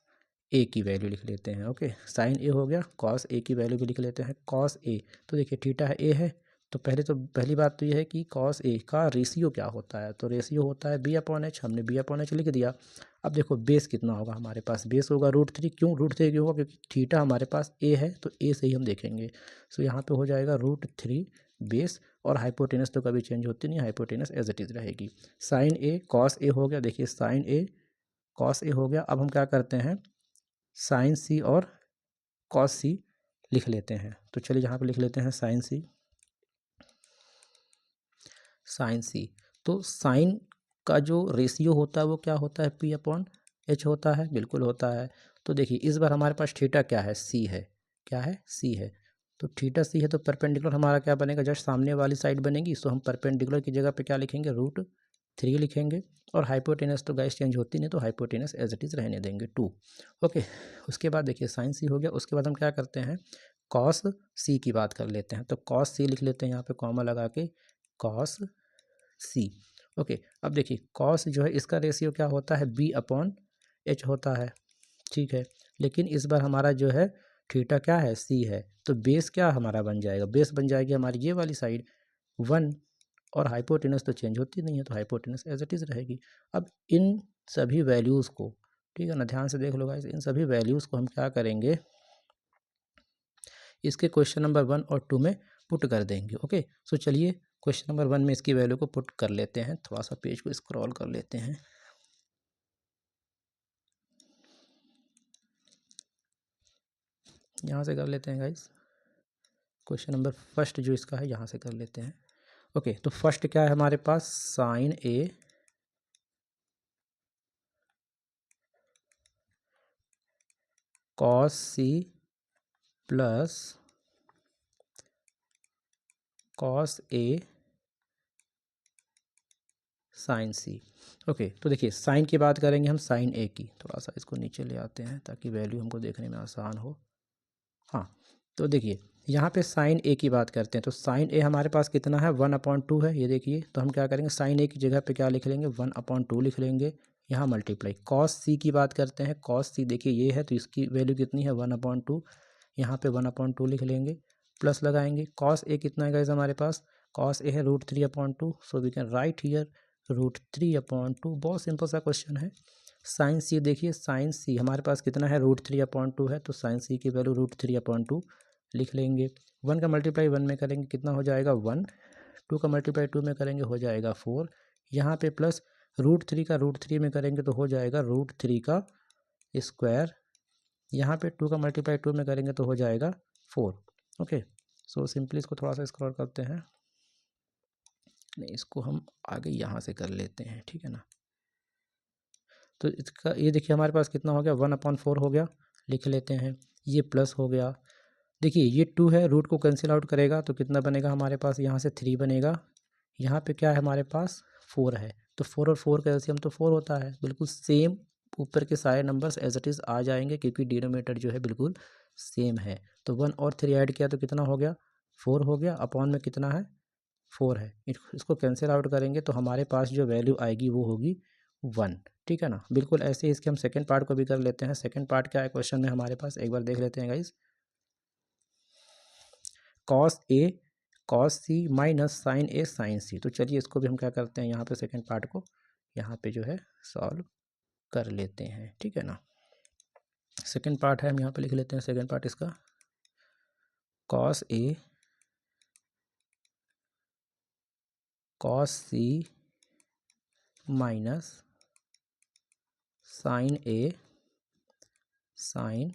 A की वैल्यू लिख लेते हैं। ओके, साइन A हो गया, कॉस A की वैल्यू भी लिख लेते हैं, कॉस A। तो देखिए थीटा है A है, तो पहली बात तो ये है कि कॉस A का रेशियो क्या होता है, तो रेशियो होता है B/H, हमने B/H लिख दिया। अब देखो बेस कितना होगा हमारे पास, बेस होगा √3। क्यों √3 क्यों होगा, क्योंकि थीटा हमारे पास A है, तो A से ही हम देखेंगे। सो यहाँ पे हो जाएगा √3 बेस, और हाइपोटेनस तो कभी चेंज होती नहीं, हाइपोटेनस एज इट इज़ रहेगी। साइन A कॉस A हो गया, देखिए साइन A कॉस A हो गया। अब हम क्या करते हैं, साइन C और कॉस C लिख लेते हैं। तो चलिए यहाँ पे लिख लेते हैं साइन C, साइन C। तो साइन का जो रेशियो होता है वो क्या होता है, P/H होता है, बिल्कुल होता है। तो देखिए इस बार हमारे पास थीटा क्या है, C है, क्या है C है। तो थीटा C है, तो परपेंडिकुलर हमारा क्या बनेगा, जस्ट सामने वाली साइड बनेगी। सो हम परपेंडिकुलर की जगह पे क्या लिखेंगे, √3 लिखेंगे, और हाइपोटेनस तो गाइस चेंज होती नहीं, तो हाइपोटेनस एज इट इज़ रहने देंगे 2। ओके, उसके बाद देखिए साइन C हो गया। उसके बाद हम क्या करते हैं, कॉस C की बात कर लेते हैं। तो कॉस C लिख लेते हैं यहाँ पे कॉमा लगा के, कॉस C। ओके, अब देखिए कॉस जो है इसका रेशियो क्या होता है, B/H होता है, ठीक है। लेकिन इस बार हमारा जो है थीटा क्या है, C है, तो बेस क्या हमारा बन जाएगा, बेस बन जाएगी हमारी ये वाली साइड 1, और हाइपोटेनस तो चेंज होती नहीं है, तो हाइपोटेनस एज इट इज़ रहेगी। अब इन सभी वैल्यूज़ को, ठीक है ना, ध्यान से देख लो गाइस, इन सभी वैल्यूज़ को हम क्या करेंगे, इसके क्वेश्चन नंबर 1 और 2 में पुट कर देंगे। ओके, सो चलिए क्वेश्चन नंबर 1 में इसकी वैल्यू को पुट कर लेते हैं। थोड़ा सा पेज को स्क्रॉल कर लेते हैं, यहाँ से कर लेते हैं गाइस। क्वेश्चन नंबर फर्स्ट जो इसका है यहाँ से कर लेते हैं। ओके, तो फर्स्ट क्या है हमारे पास, sine A cos C plus cos A sine C। Okay, तो देखिए साइन की बात करेंगे हम, साइन A की, थोड़ा सा इसको नीचे ले आते हैं ताकि वैल्यू हमको देखने में आसान हो। हाँ, तो देखिए यहाँ पे साइन A की बात करते हैं, तो साइन A हमारे पास कितना है, 1/2 है, ये देखिए। तो हम क्या करेंगे, साइन A की जगह पे क्या लिख लेंगे, 1/2 लिख लेंगे, यहाँ मल्टीप्लाई। कॉस C की बात करते हैं, कॉस C देखिए ये है, तो इसकी वैल्यू कितनी है, 1/2, यहाँ पे 1/2 लिख लेंगे, प्लस लगाएंगे। कॉस A कितना है गाइस हमारे पास, कॉस A है √3/2, so we can write here √3/2। बहुत सिंपल सा क्वेश्चन है। साइन C देखिए, साइन C हमारे पास कितना है, √3/2 है, तो साइन C की वैल्यू √3/2 लिख लेंगे। 1 का मल्टीप्लाई 1 में करेंगे कितना हो जाएगा 1, 2 का मल्टीप्लाई 2 में करेंगे हो जाएगा 4, यहाँ पे प्लस √3 का √3 में करेंगे तो हो जाएगा √3 का स्क्वायर, यहाँ पे 2 का मल्टीप्लाई 2 में करेंगे तो हो जाएगा 4। ओके, सो सिंपली इसको थोड़ा सा स्क्रॉल करते हैं। नहीं, इसको हम आगे यहाँ से कर लेते हैं, ठीक है ना। तो इसका ये देखिए हमारे पास कितना हो गया, 1/4 हो गया, लिख लेते हैं। ये प्लस हो गया, देखिए ये 2 है, रूट को कैंसिल आउट करेगा तो कितना बनेगा हमारे पास, यहाँ से 3 बनेगा, यहाँ पे क्या है हमारे पास 4 है, तो 4 और 4 का एलसीएम तो 4 होता है, बिल्कुल सेम ऊपर के सारे नंबर्स एज इट इज़ आ जाएंगे क्योंकि डिनोमिनेटर जो है बिल्कुल सेम है। तो 1 और 3 ऐड किया तो कितना हो गया, 4 हो गया, अपॉन में कितना है 4 है, इसको कैंसिल आउट करेंगे तो हमारे पास जो वैल्यू आएगी वो होगी 1, ठीक है ना। बिल्कुल ऐसे ही इसके हम सेकेंड पार्ट को भी कर लेते हैं। सेकेंड पार्ट क्या है क्वेश्चन में हमारे पास, एक बार देख लेते हैं guys. Cos A cos C minus sine A sine C, तो चलिए इसको भी हम क्या करते हैं, यहाँ पे सेकेंड पार्ट को यहाँ पे जो है सॉल्व कर लेते हैं, ठीक है ना। सेकेंड पार्ट है, हम यहाँ पे लिख लेते हैं सेकेंड पार्ट इसका, cos A cos C minus sine A sine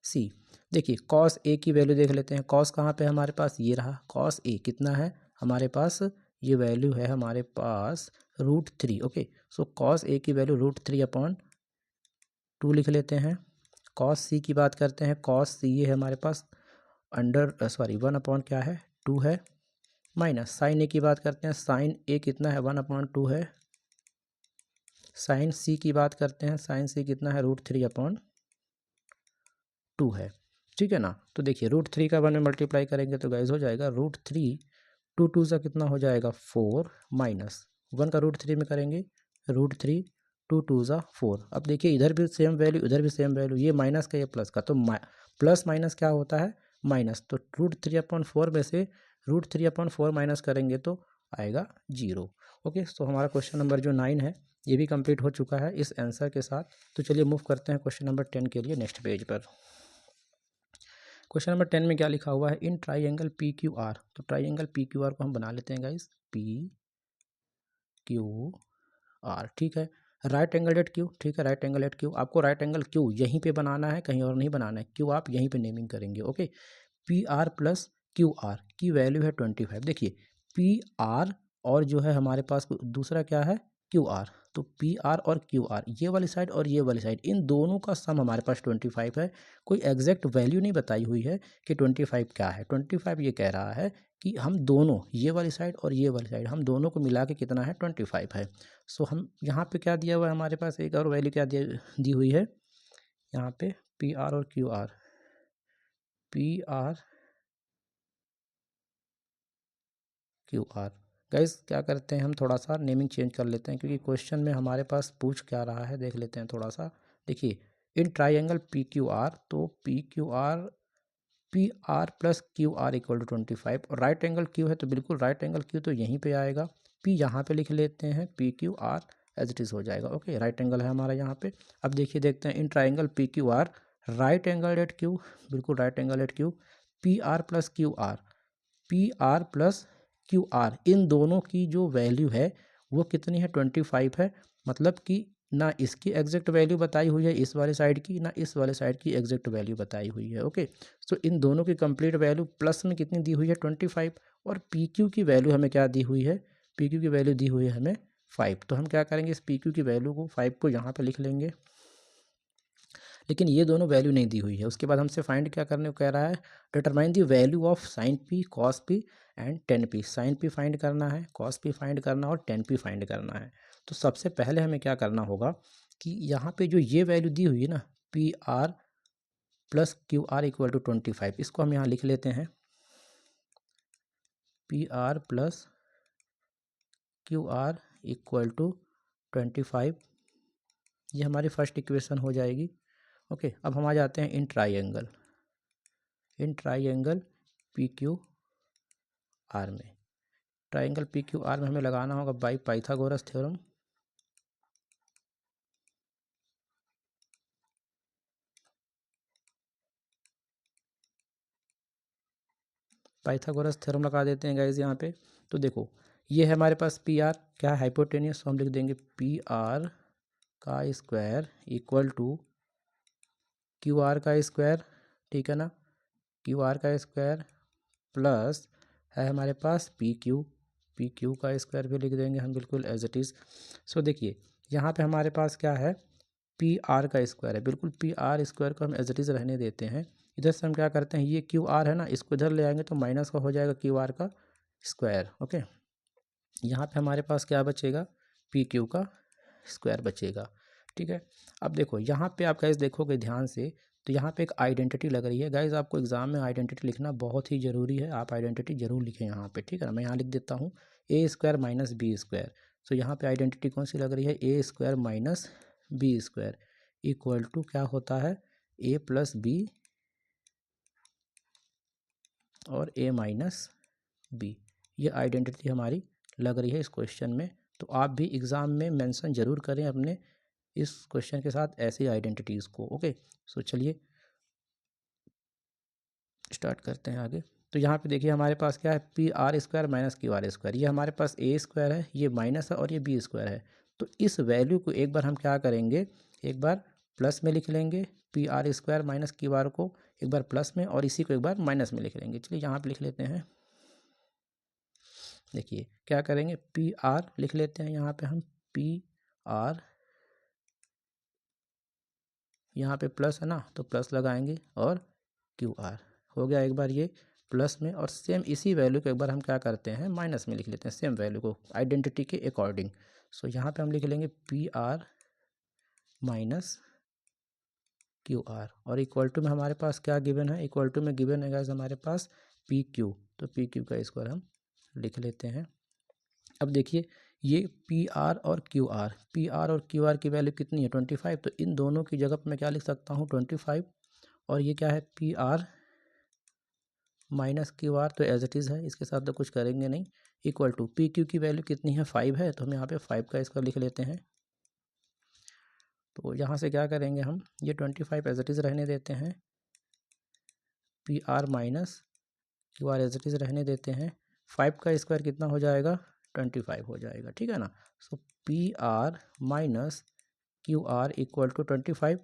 सी। देखिए कॉस ए की वैल्यू देख लेते हैं, कॉस कहाँ पे हमारे पास, ये रहा कॉस ए, कितना है हमारे पास, ये वैल्यू है हमारे पास √3। ओके, सो कॉस ए की वैल्यू √3/2 लिख लेते हैं। कॉस सी की बात करते हैं, कॉस सी ये है हमारे पास अंडर सॉरी 1 क्या है 2 है, माइनस साइन ए की बात करते हैं, साइन ए कितना है 1/2 है, साइन सी की बात करते हैं, साइन सी कितना है √3/2 है, ठीक है ना। तो देखिए √3 का 1 में मल्टीप्लाई करेंगे तो गाइज हो जाएगा √3, 2 2 सा कितना हो जाएगा 4, माइनस 1 का √3 में करेंगे √3, 2 2 सा 4। अब देखिए इधर भी सेम वैल्यू इधर भी सेम वैल्यू, ये माइनस का ये प्लस का, तो प्लस माइनस क्या होता है माइनस, तो √3/4 में से √3/4 माइनस करेंगे तो आएगा 0। ओके, तो हमारा क्वेश्चन नंबर जो 9 है ये भी कंप्लीट हो चुका है इस आंसर के साथ। तो चलिए मूव करते हैं क्वेश्चन नंबर 10 के लिए नेक्स्ट पेज पर। क्वेश्चन नंबर 10 में क्या लिखा हुआ है, इन ट्राइंगल पी क्यू आर, तो ट्राइंगल पी क्यू आर को हम बना लेते हैं गाइस, पी क्यू आर, ठीक है। राइट एंगल एट क्यू, ठीक है, राइट एंगल एट क्यू, आपको राइट एंगल क्यू यहीं पे बनाना है, कहीं और नहीं बनाना है, क्यू आप यहीं पे नेमिंग करेंगे। Okay, P R plus Q are की वैल्यू है 25। देखिए पी आर और जो है हमारे पास दूसरा क्या है क्यू आर, तो पी आर और क्यू आर ये वाली साइड और ये वाली साइड, इन दोनों का सम हमारे पास 25 है। कोई एग्जैक्ट वैल्यू नहीं बताई हुई है कि 25 क्या है, 25 ये कह रहा है कि हम दोनों ये वाली साइड और ये वाली साइड हम दोनों को मिला के कितना है 25 है। सो हम यहाँ पे क्या दिया हुआ है हमारे पास, एक और वैल्यू क्या दी हुई है यहाँ पे, पी आर और Q R, P are Q R. Guys क्या करते हैं हम थोड़ा सा नेमिंग चेंज कर लेते हैं क्योंकि क्वेश्चन में हमारे पास पूछ क्या रहा है, देख लेते हैं थोड़ा सा। देखिए in triangle P Q R, तो P R plus Q R equal to 25, और राइट एंगल क्यू है तो बिल्कुल राइट एंगल क्यू तो यहीं पे आएगा, पी यहाँ पे लिख लेते हैं, P Q R as it is हो जाएगा। ओके, राइट एंगल है हमारा यहाँ पे। अब देखिए देखते हैं in triangle P Q R right angle at Q, बिल्कुल right angle at Q, P R plus Q R, P R plus Q R, इन दोनों की जो वैल्यू है वो कितनी है 25 है। मतलब कि ना इसकी एग्जैक्ट वैल्यू बताई हुई है इस वाले साइड की, ना इस वाले साइड की एग्जैक्ट वैल्यू बताई हुई है। ओके, सो इन दोनों की कंप्लीट वैल्यू प्लस में कितनी दी हुई है 25, और पी क्यू की वैल्यू हमें क्या दी हुई है, पी क्यू की वैल्यू दी हुई है हमें 5। तो हम क्या करेंगे, इस पी क्यू की वैल्यू को 5 को यहाँ पर लिख लेंगे, लेकिन ये दोनों वैल्यू नहीं दी हुई है। उसके बाद हमसे फाइंड क्या करने को कह रहा है, determine the value of sine P cos P and tan P. Sine P find करना है, कॉस पी फाइंड करना और टेन पी फाइंड करना है। तो सबसे पहले हमें क्या करना होगा कि यहाँ पे जो ये वैल्यू दी हुई है ना, P R plus Q R equal to 25, इसको हम यहाँ लिख लेते हैं, P R plus Q R equal to 25, ये हमारी फर्स्ट इक्वेशन हो जाएगी। ओके, अब हम आ जाते हैं in triangle P Q are में। ट्राइंगल पी क्यू आर में हमें लगाना होगा by Pythagoras theorem. Pythagoras theorem लगा देते हैं गाइज यहाँ पे। तो देखो ये है हमारे पास पी आर क्या है हाइपोटेनियस, तो हम लिख देंगे पी आर का square equal to Q R का स्क्वायर, ठीक है ना, क्यू आर का स्क्वायर प्लस है हमारे पास पी क्यू पी क्यू का स्क्वायर भी लिख देंगे हम बिल्कुल एज इट इज़। सो देखिए यहाँ पे हमारे पास क्या है, पी आर का स्क्वायर है, बिल्कुल पी आर स्क्वायर को हम एज इट इज़ रहने देते हैं। इधर से हम क्या करते हैं, ये क्यू आर है ना, इसको इधर ले आएंगे तो माइनस का हो जाएगा क्यू आर का स्क्वायर। ओके, यहाँ पे हमारे पास क्या बचेगा, पी क्यू का स्क्वायर बचेगा। ठीक है, अब देखो यहाँ पे आप गाइस देखोगे ध्यान से तो यहाँ पे एक आइडेंटिटी लग रही है। गाइस आपको एग्जाम में आइडेंटिटी लिखना बहुत ही ज़रूरी है, आप आइडेंटिटी जरूर लिखें यहाँ पे। ठीक है ना, मैं यहाँ लिख देता हूँ A square minus B square. So यहाँ पे आइडेंटिटी कौन सी लग रही है, A square minus B square equal to क्या होता है, ए प्लस बी और ए माइनस बी। ये आइडेंटिटी हमारी लग रही है इस क्वेश्चन में। तो आप भी एग्ज़ाम में मेंशन जरूर करें अपने इस क्वेश्चन के साथ ऐसी आइडेंटिटीज़ को। ओके, सो चलिए स्टार्ट करते हैं आगे। तो यहाँ पे देखिए हमारे पास क्या है, P are square minus Q are square. ये हमारे पास ए स्क्वायर है, ये माइनस है और ये बी स्क्वायर है। तो इस वैल्यू को एक बार हम क्या करेंगे, एक बार प्लस में लिख लेंगे, P R square minus Q are को एक बार प्लस में और इसी को एक बार माइनस में लिख लेंगे। चलिए यहाँ पे लिख लेते हैं, देखिए क्या करेंगे, पी आर लिख लेते हैं यहाँ पे हम, पी आर यहाँ पे प्लस है ना तो प्लस लगाएंगे और क्यू आर हो गया एक बार ये प्लस में, और सेम इसी वैल्यू को एक बार हम क्या करते हैं माइनस में लिख लेते हैं, सेम वैल्यू को आइडेंटिटी के अकॉर्डिंग। सो यहाँ पे हम लिख लेंगे P R minus Q are और इक्वल टू में हमारे पास क्या गिवन है, इक्वल टू में गिवन है गाइस हमारे पास पी क्यू। तो पी क्यू का स्क्वायर हम लिख लेते हैं। अब देखिए ये पी आर और क्यू आर, पी आर और क्यू आर की वैल्यू कितनी है 25, तो इन दोनों की जगह पर मैं क्या लिख सकता हूँ 25, और ये क्या है P R minus Q R, तो एज इट इज़ है, इसके साथ तो कुछ करेंगे नहीं। इक्वल टू पी क्यू की वैल्यू कितनी है 5 है, तो हम यहाँ पे 5 का स्क्वायर लिख लेते हैं। तो यहाँ से क्या करेंगे हम, ये 25 एज इट इज़ रहने देते हैं, P R minus Q R as it is रहने देते हैं। 5 का स्क्वायर कितना हो जाएगा 25 हो जाएगा। ठीक है ना, so P R minus Q R equal to 25।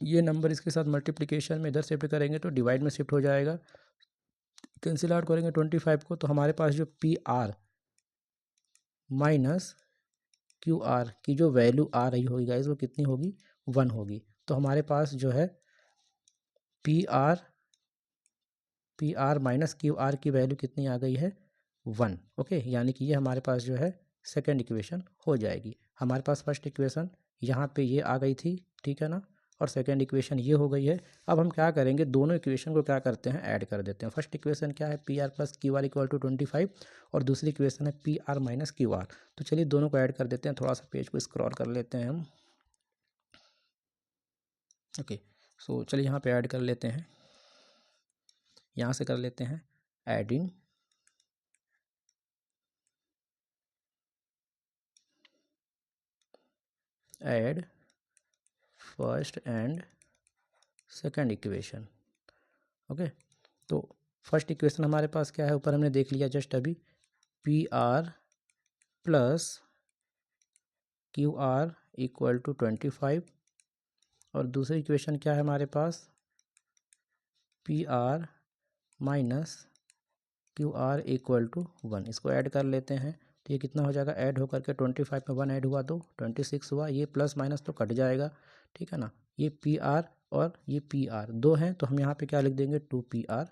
ये नंबर इसके साथ मल्टीप्लिकेशन में इधर शिफ्ट करेंगे तो डिवाइड में शिफ्ट हो जाएगा, कैंसिल आउट करेंगे 25 को, तो हमारे पास जो P R minus Q are की जो वैल्यू आ रही होगी गाइस वो कितनी होगी 1 होगी। तो हमारे पास जो है P R minus Q are की वैल्यू कितनी आ गई है 1। ओके, यानी कि ये हमारे पास जो है सेकेंड इक्वेशन हो जाएगी। हमारे पास फर्स्ट इक्वेशन यहाँ पे ये आ गई थी, ठीक है ना, और सेकेंड इक्वेशन ये हो गई है। अब हम क्या करेंगे, दोनों इक्वेशन को क्या करते हैं ऐड कर देते हैं। फर्स्ट इक्वेशन क्या है P R plus Q R equal to 25 और दूसरी इक्वेशन है P R minus Q R. तो चलिए दोनों को ऐड कर देते हैं, थोड़ा सा पेज को स्क्रॉल कर लेते हैं हम। ओके, सो चलिए यहाँ पे ऐड कर लेते हैं, यहाँ से कर लेते हैं adding add first and second equation. Okay, तो फर्स्ट इक्वेशन हमारे पास क्या है, ऊपर हमने देख लिया जस्ट अभी, P R plus Q R equal to 25 और दूसरी इक्वेशन क्या है हमारे पास P R minus Q R equal to 1। इसको ऐड कर लेते हैं तो ये कितना हो जाएगा, ऐड होकर के 25 में 1 ऐड हुआ तो 26 हुआ, ये प्लस माइनस तो कट जाएगा। ठीक है ना, ये पी आर और ये पी आर दो हैं तो हम यहाँ पे क्या लिख देंगे 2 पी आर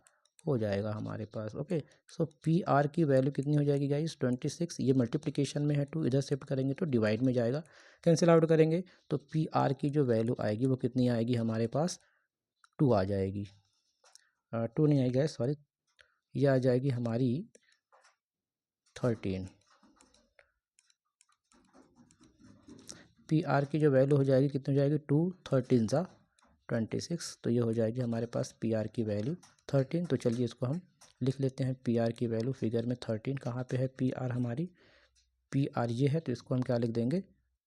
हो जाएगा हमारे पास। ओके, सो पी आर की वैल्यू कितनी हो जाएगी गाइस 26, ये मल्टीप्लिकेशन में है 2, इधर शिफ्ट करेंगे तो डिवाइड में जाएगा, कैंसिल आउट करेंगे तो पी आर की जो वैल्यू आएगी वो कितनी आएगी हमारे पास 2 आ जाएगी, 2 नहीं आएगी गाइस सॉरी, ये आ जाएगी हमारी 13। पी आर की जो वैल्यू हो जाएगी कितनी हो जाएगी 2 13 सा 26, तो ये हो जाएगी हमारे पास पी आर की वैल्यू 13। तो चलिए इसको हम लिख लेते हैं, पी आर की वैल्यू फिगर में 13 कहाँ पे है, पी आर हमारी पी आर ये है तो इसको हम क्या लिख देंगे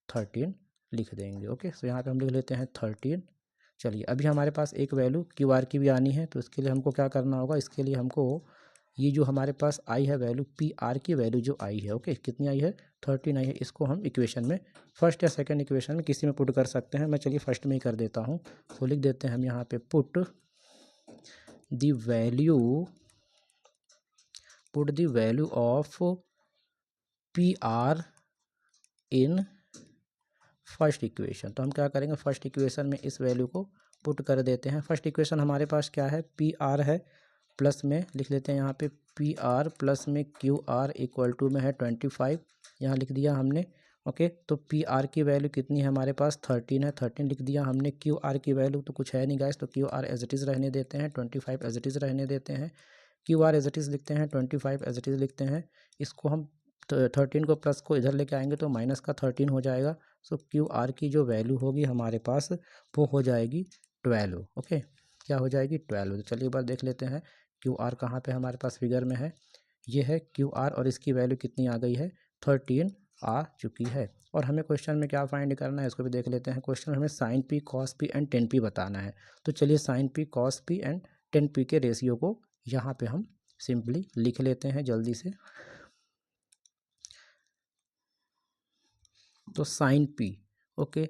13 लिख देंगे। ओके, सो यहाँ पे हम लिख लेते हैं 13। चलिए अभी हमारे पास एक वैल्यू क्यू आर की भी आनी है, तो इसके लिए हमको क्या करना होगा, इसके लिए हमको ये जो हमारे पास आई है वैल्यू पी आर की वैल्यू जो आई है, ओके कितनी आई है 13 आई है, इसको हम इक्वेशन में फर्स्ट या सेकंड इक्वेशन में किसी में पुट कर सकते हैं। मैं चलिए फर्स्ट में ही कर देता हूँ, तो लिख देते हैं हम यहाँ पे put the value put the value of P R in first equation. तो हम क्या करेंगे, फर्स्ट इक्वेशन में इस वैल्यू को पुट कर देते हैं। फर्स्ट इक्वेशन हमारे पास क्या है, पी आर है, प्लस में लिख लेते हैं यहाँ पे पी आर प्लस में क्यू आर इक्वल टू में है 25, यहाँ लिख दिया हमने। ओके, तो पी आर की वैल्यू कितनी है हमारे पास, 13 है, 13 लिख दिया हमने। क्यू आर की वैल्यू तो कुछ है नहीं गाइस, तो Q R as it is रहने देते हैं, 25 एज इट इज़ रहने देते हैं। Q R as it is लिखते हैं, 25 एज इट इज़ लिखते हैं। इसको हम 13 को प्लस को इधर लेके आएंगे तो माइनस का 13 हो जाएगा। सो क्यू आर की जो वैल्यू होगी हमारे पास वो हो जाएगी 12। ओके, क्या हो जाएगी, 12। तो चलिए एक बार देख लेते हैं क्यू आर कहाँ पे हमारे पास फिगर में है। ये है क्यू आर और इसकी वैल्यू कितनी आ गई है, 13 आ चुकी है। और हमें क्वेश्चन में क्या फाइंड करना है इसको भी देख लेते हैं। क्वेश्चन में हमें sine P cos P and tan P बताना है। तो चलिए sine P cos P and tan P के रेशियो को यहाँ पे हम सिंपली लिख लेते हैं जल्दी से। तो sine P, okay,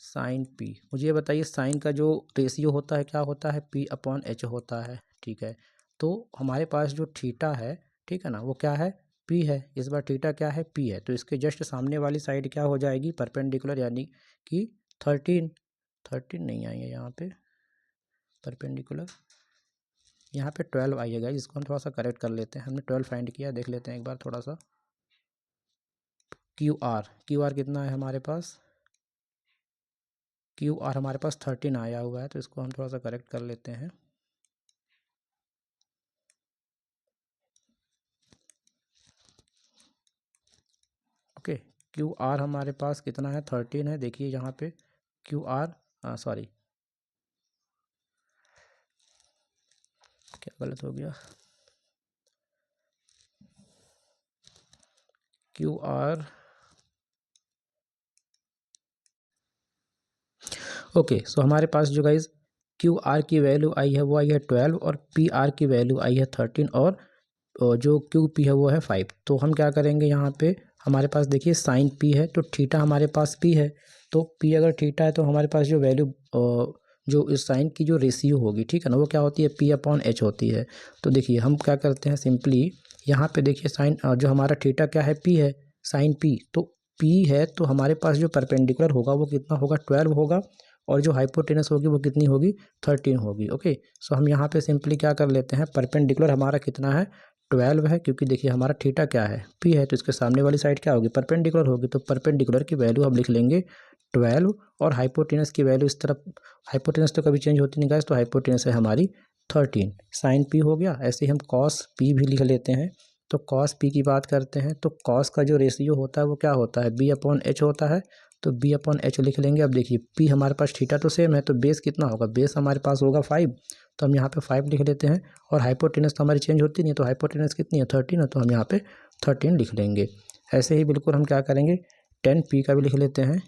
sine P, मुझे ये बताइए साइन का जो रेशियो होता है क्या होता है, पी अपॉन एच होता है। ठीक है, तो हमारे पास जो थीटा है, ठीक है ना, वो क्या है, पी है। इस बार थीटा क्या है, पी है। तो इसके जस्ट सामने वाली साइड क्या हो जाएगी, परपेंडिकुलर, यानी कि 13 नहीं आएंगे यहाँ पे परपेंडिकुलर, यहाँ पे 12 आइएगा। इसको हम थोड़ा सा करेक्ट कर लेते हैं, हमने 12 फाइंड किया, देख लेते हैं एक बार थोड़ा सा। क्यू आर कितना है हमारे पास, क्यू आर हमारे पास 13 आया हुआ है, तो इसको हम थोड़ा सा करेक्ट कर लेते हैं। ओके, क्यू आर हमारे पास कितना है, 13 है। देखिए यहाँ पे क्यू आर, सॉरी क्या गलत हो गया, क्यू आर, ओके, सो हमारे पास जो गाइज क्यू आर की वैल्यू आई है वो आई है 12 और पी आर की वैल्यू आई है 13 और जो क्यू पी है वो है 5। तो हम क्या करेंगे यहाँ पे, हमारे पास देखिए साइन पी है तो थीटा हमारे पास पी है, तो पी अगर थीटा है तो हमारे पास जो वैल्यू जो इस साइन की जो रेशियो होगी, ठीक है ना, वो क्या होती है, पी अपॉन एच होती है। तो देखिए हम क्या करते हैं सिंपली, यहाँ पे देखिए साइन जो हमारा थीटा क्या है, पी है, साइन पी, तो पी है तो हमारे पास जो परपेंडिकुलर होगा वो कितना होगा, 12 होगा, और जो हाइपोटेनस होगी वो कितनी होगी, 13 होगी। ओके, सो हम यहाँ पे सिंपली क्या कर लेते हैं, परपेंडिकुलर हमारा कितना है, 12 है, क्योंकि देखिए हमारा थीटा क्या है, पी है, तो इसके सामने वाली साइड क्या होगी, परपेंडिकुलर होगी, तो परपेंडिकुलर की वैल्यू हम लिख लेंगे 12, और हाइपोटेनस की वैल्यू इस तरफ, हाइपोटेनस तो कभी चेंज होती नहीं गाइस, तो हाइपोटेनस है हमारी 13। साइन पी हो गया, ऐसे ही हम कॉस पी भी लिख लेते हैं। तो कॉस पी की बात करते हैं, तो कॉस का जो रेशियो होता है वो क्या होता है, बी अपॉन एच होता है, तो बी अपॉन एच लिख लेंगे। अब देखिए पी हमारे पास थीटा तो सेम है, तो बेस कितना होगा, बेस हमारे पास होगा 5, तो हम यहाँ पे 5 लिख लेते हैं। और हाइपोटेनस तो हमारी चेंज होती नहीं, तो हाइपोटेनस कितनी है, 13 है, तो हम यहाँ पे 13 लिख लेंगे। ऐसे ही बिल्कुल हम क्या करेंगे, 10 पी का भी लिख लेते हैं,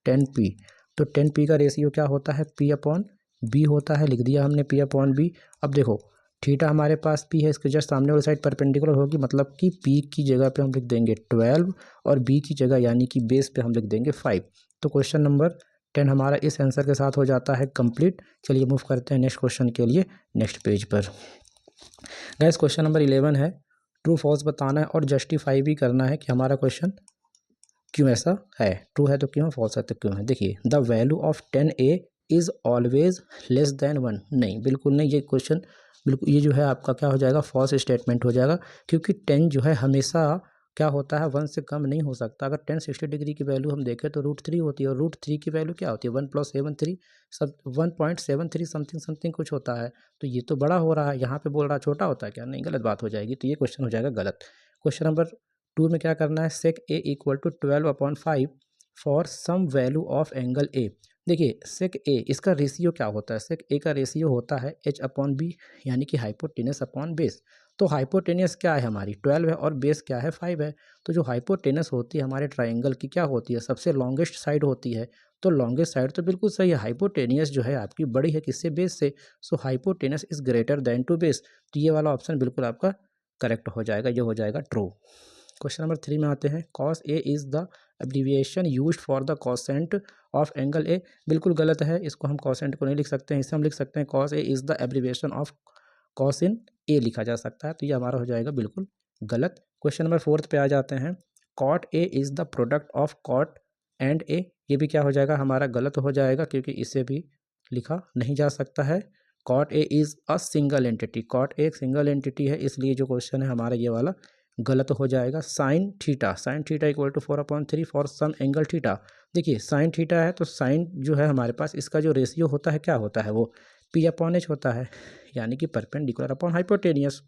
10 पी। तो 10 पी का रेशियो क्या होता है, पी अपॉन बी होता है, लिख दिया हमने पी अपॉन बी। अब देखो थीटा हमारे पास पी है, इसके जस्ट सामने वाली साइड परपेंडिकुलर होगी, मतलब कि पी की जगह पे हम लिख देंगे 12 और बी की जगह यानी कि बेस पे हम लिख देंगे 5। तो क्वेश्चन नंबर 10 हमारा इस आंसर के साथ हो जाता है कंप्लीट। चलिए मूव करते हैं नेक्स्ट क्वेश्चन के लिए, नेक्स्ट पेज पर। गाइस क्वेश्चन नंबर 11 है, ट्रू फॉल्स बताना है और जस्टिफाई भी करना है कि हमारा क्वेश्चन क्यों ऐसा है, ट्रू है तो क्यों, फॉल्स है तो क्यों है। देखिए the value of 10a is always less than 1, नहीं बिल्कुल नहीं, ये क्वेश्चन बिल्कुल, ये जो है आपका क्या हो जाएगा, फॉल्स स्टेटमेंट हो जाएगा, क्योंकि 10 जो है हमेशा क्या होता है, 1 से कम नहीं हो सकता। अगर 10 60 डिग्री की वैल्यू हम देखें तो √3 होती है, और √3 की वैल्यू क्या होती है, 1 + 7 3, सब 1.73 समथिंग समथिंग कुछ होता है। तो ये तो बड़ा हो रहा है, यहाँ पे बोल रहा छोटा होता है क्या, नहीं, गलत बात हो जाएगी, तो ये क्वेश्चन हो जाएगा गलत। क्वेश्चन नंबर 2 में क्या करना है, sec A equal to 12/5 for some value of angle A. देखिए सेक ए, इसका रेशियो क्या होता है, सेक ए का रेशियो होता है एच अपॉन बी, यानी कि हाइपोटेनस अपॉन बेस। तो हाइपोटेनस क्या है हमारी 12 है और बेस क्या है 5 है। तो जो हाइपोटेनस होती है हमारे ट्राइंगल की क्या होती है, सबसे लॉन्गेस्ट साइड होती है। तो लॉन्गेस्ट साइड तो बिल्कुल सही है, हाइपोटेनियस जो है आपकी बड़ी है किससे, बेस से। So hypotenuse is greater than to base, तो ये वाला ऑप्शन बिल्कुल आपका करेक्ट हो जाएगा, ये हो जाएगा ट्रू। क्वेश्चन नंबर 3 में आते हैं, cos A is the abbreviation used for the constant of angle ए। बिल्कुल गलत है, इसको हम कॉसेंट को नहीं लिख सकते हैं, इसे हम लिख सकते हैं cos A is the abbreviation of cosine A लिखा जा सकता है, तो ये हमारा हो जाएगा बिल्कुल गलत। क्वेश्चन नंबर 4 पे आ जाते हैं। Cot A is the product of cot and A, ये भी क्या हो जाएगा हमारा गलत हो जाएगा, क्योंकि इसे भी लिखा नहीं जा सकता है। Cot A is a single entity, cot A एक सिंगल एंटिटी है, इसलिए जो क्वेश्चन है हमारा ये वाला गलत हो जाएगा। Sine theta equal to 4/3 for some angle theta, देखिए साइन थीटा है तो साइन जो है हमारे पास इसका जो रेशियो होता है क्या होता है, वो P/H होता है, यानी कि परपेंडिकुलर अपॉन हाइपोटेनियस।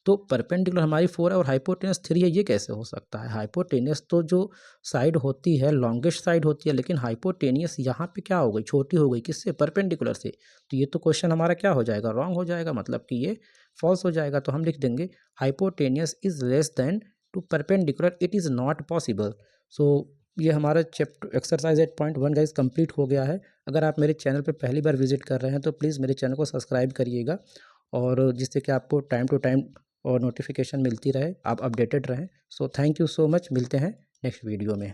तो परपेंडिकुलर हमारी 4 है और हाइपोटेनस 3 है, ये कैसे हो सकता है। हाइपोटेनियस तो जो साइड होती है लॉन्गेस्ट साइड होती है, लेकिन हाइपोटेनियस यहाँ पे क्या हो गई, छोटी हो गई, किससे, परपेंडिकुलर से। तो ये तो क्वेश्चन हमारा क्या हो जाएगा, रॉन्ग हो जाएगा, मतलब कि ये फॉल्स हो जाएगा। तो हम लिख देंगे hypotenuse is less than to perpendicular, it is not possible. So ये हमारा चैप्टर एक्सरसाइज 8.1 गाइस कंप्लीट हो गया है। अगर आप मेरे चैनल पे पहली बार विजिट कर रहे हैं तो प्लीज़ मेरे चैनल को सब्सक्राइब करिएगा, और जिससे कि आपको टाइम टू टाइम और नोटिफिकेशन मिलती रहे, आप अपडेटेड रहें। So thank you so much, मिलते हैं नेक्स्ट वीडियो में।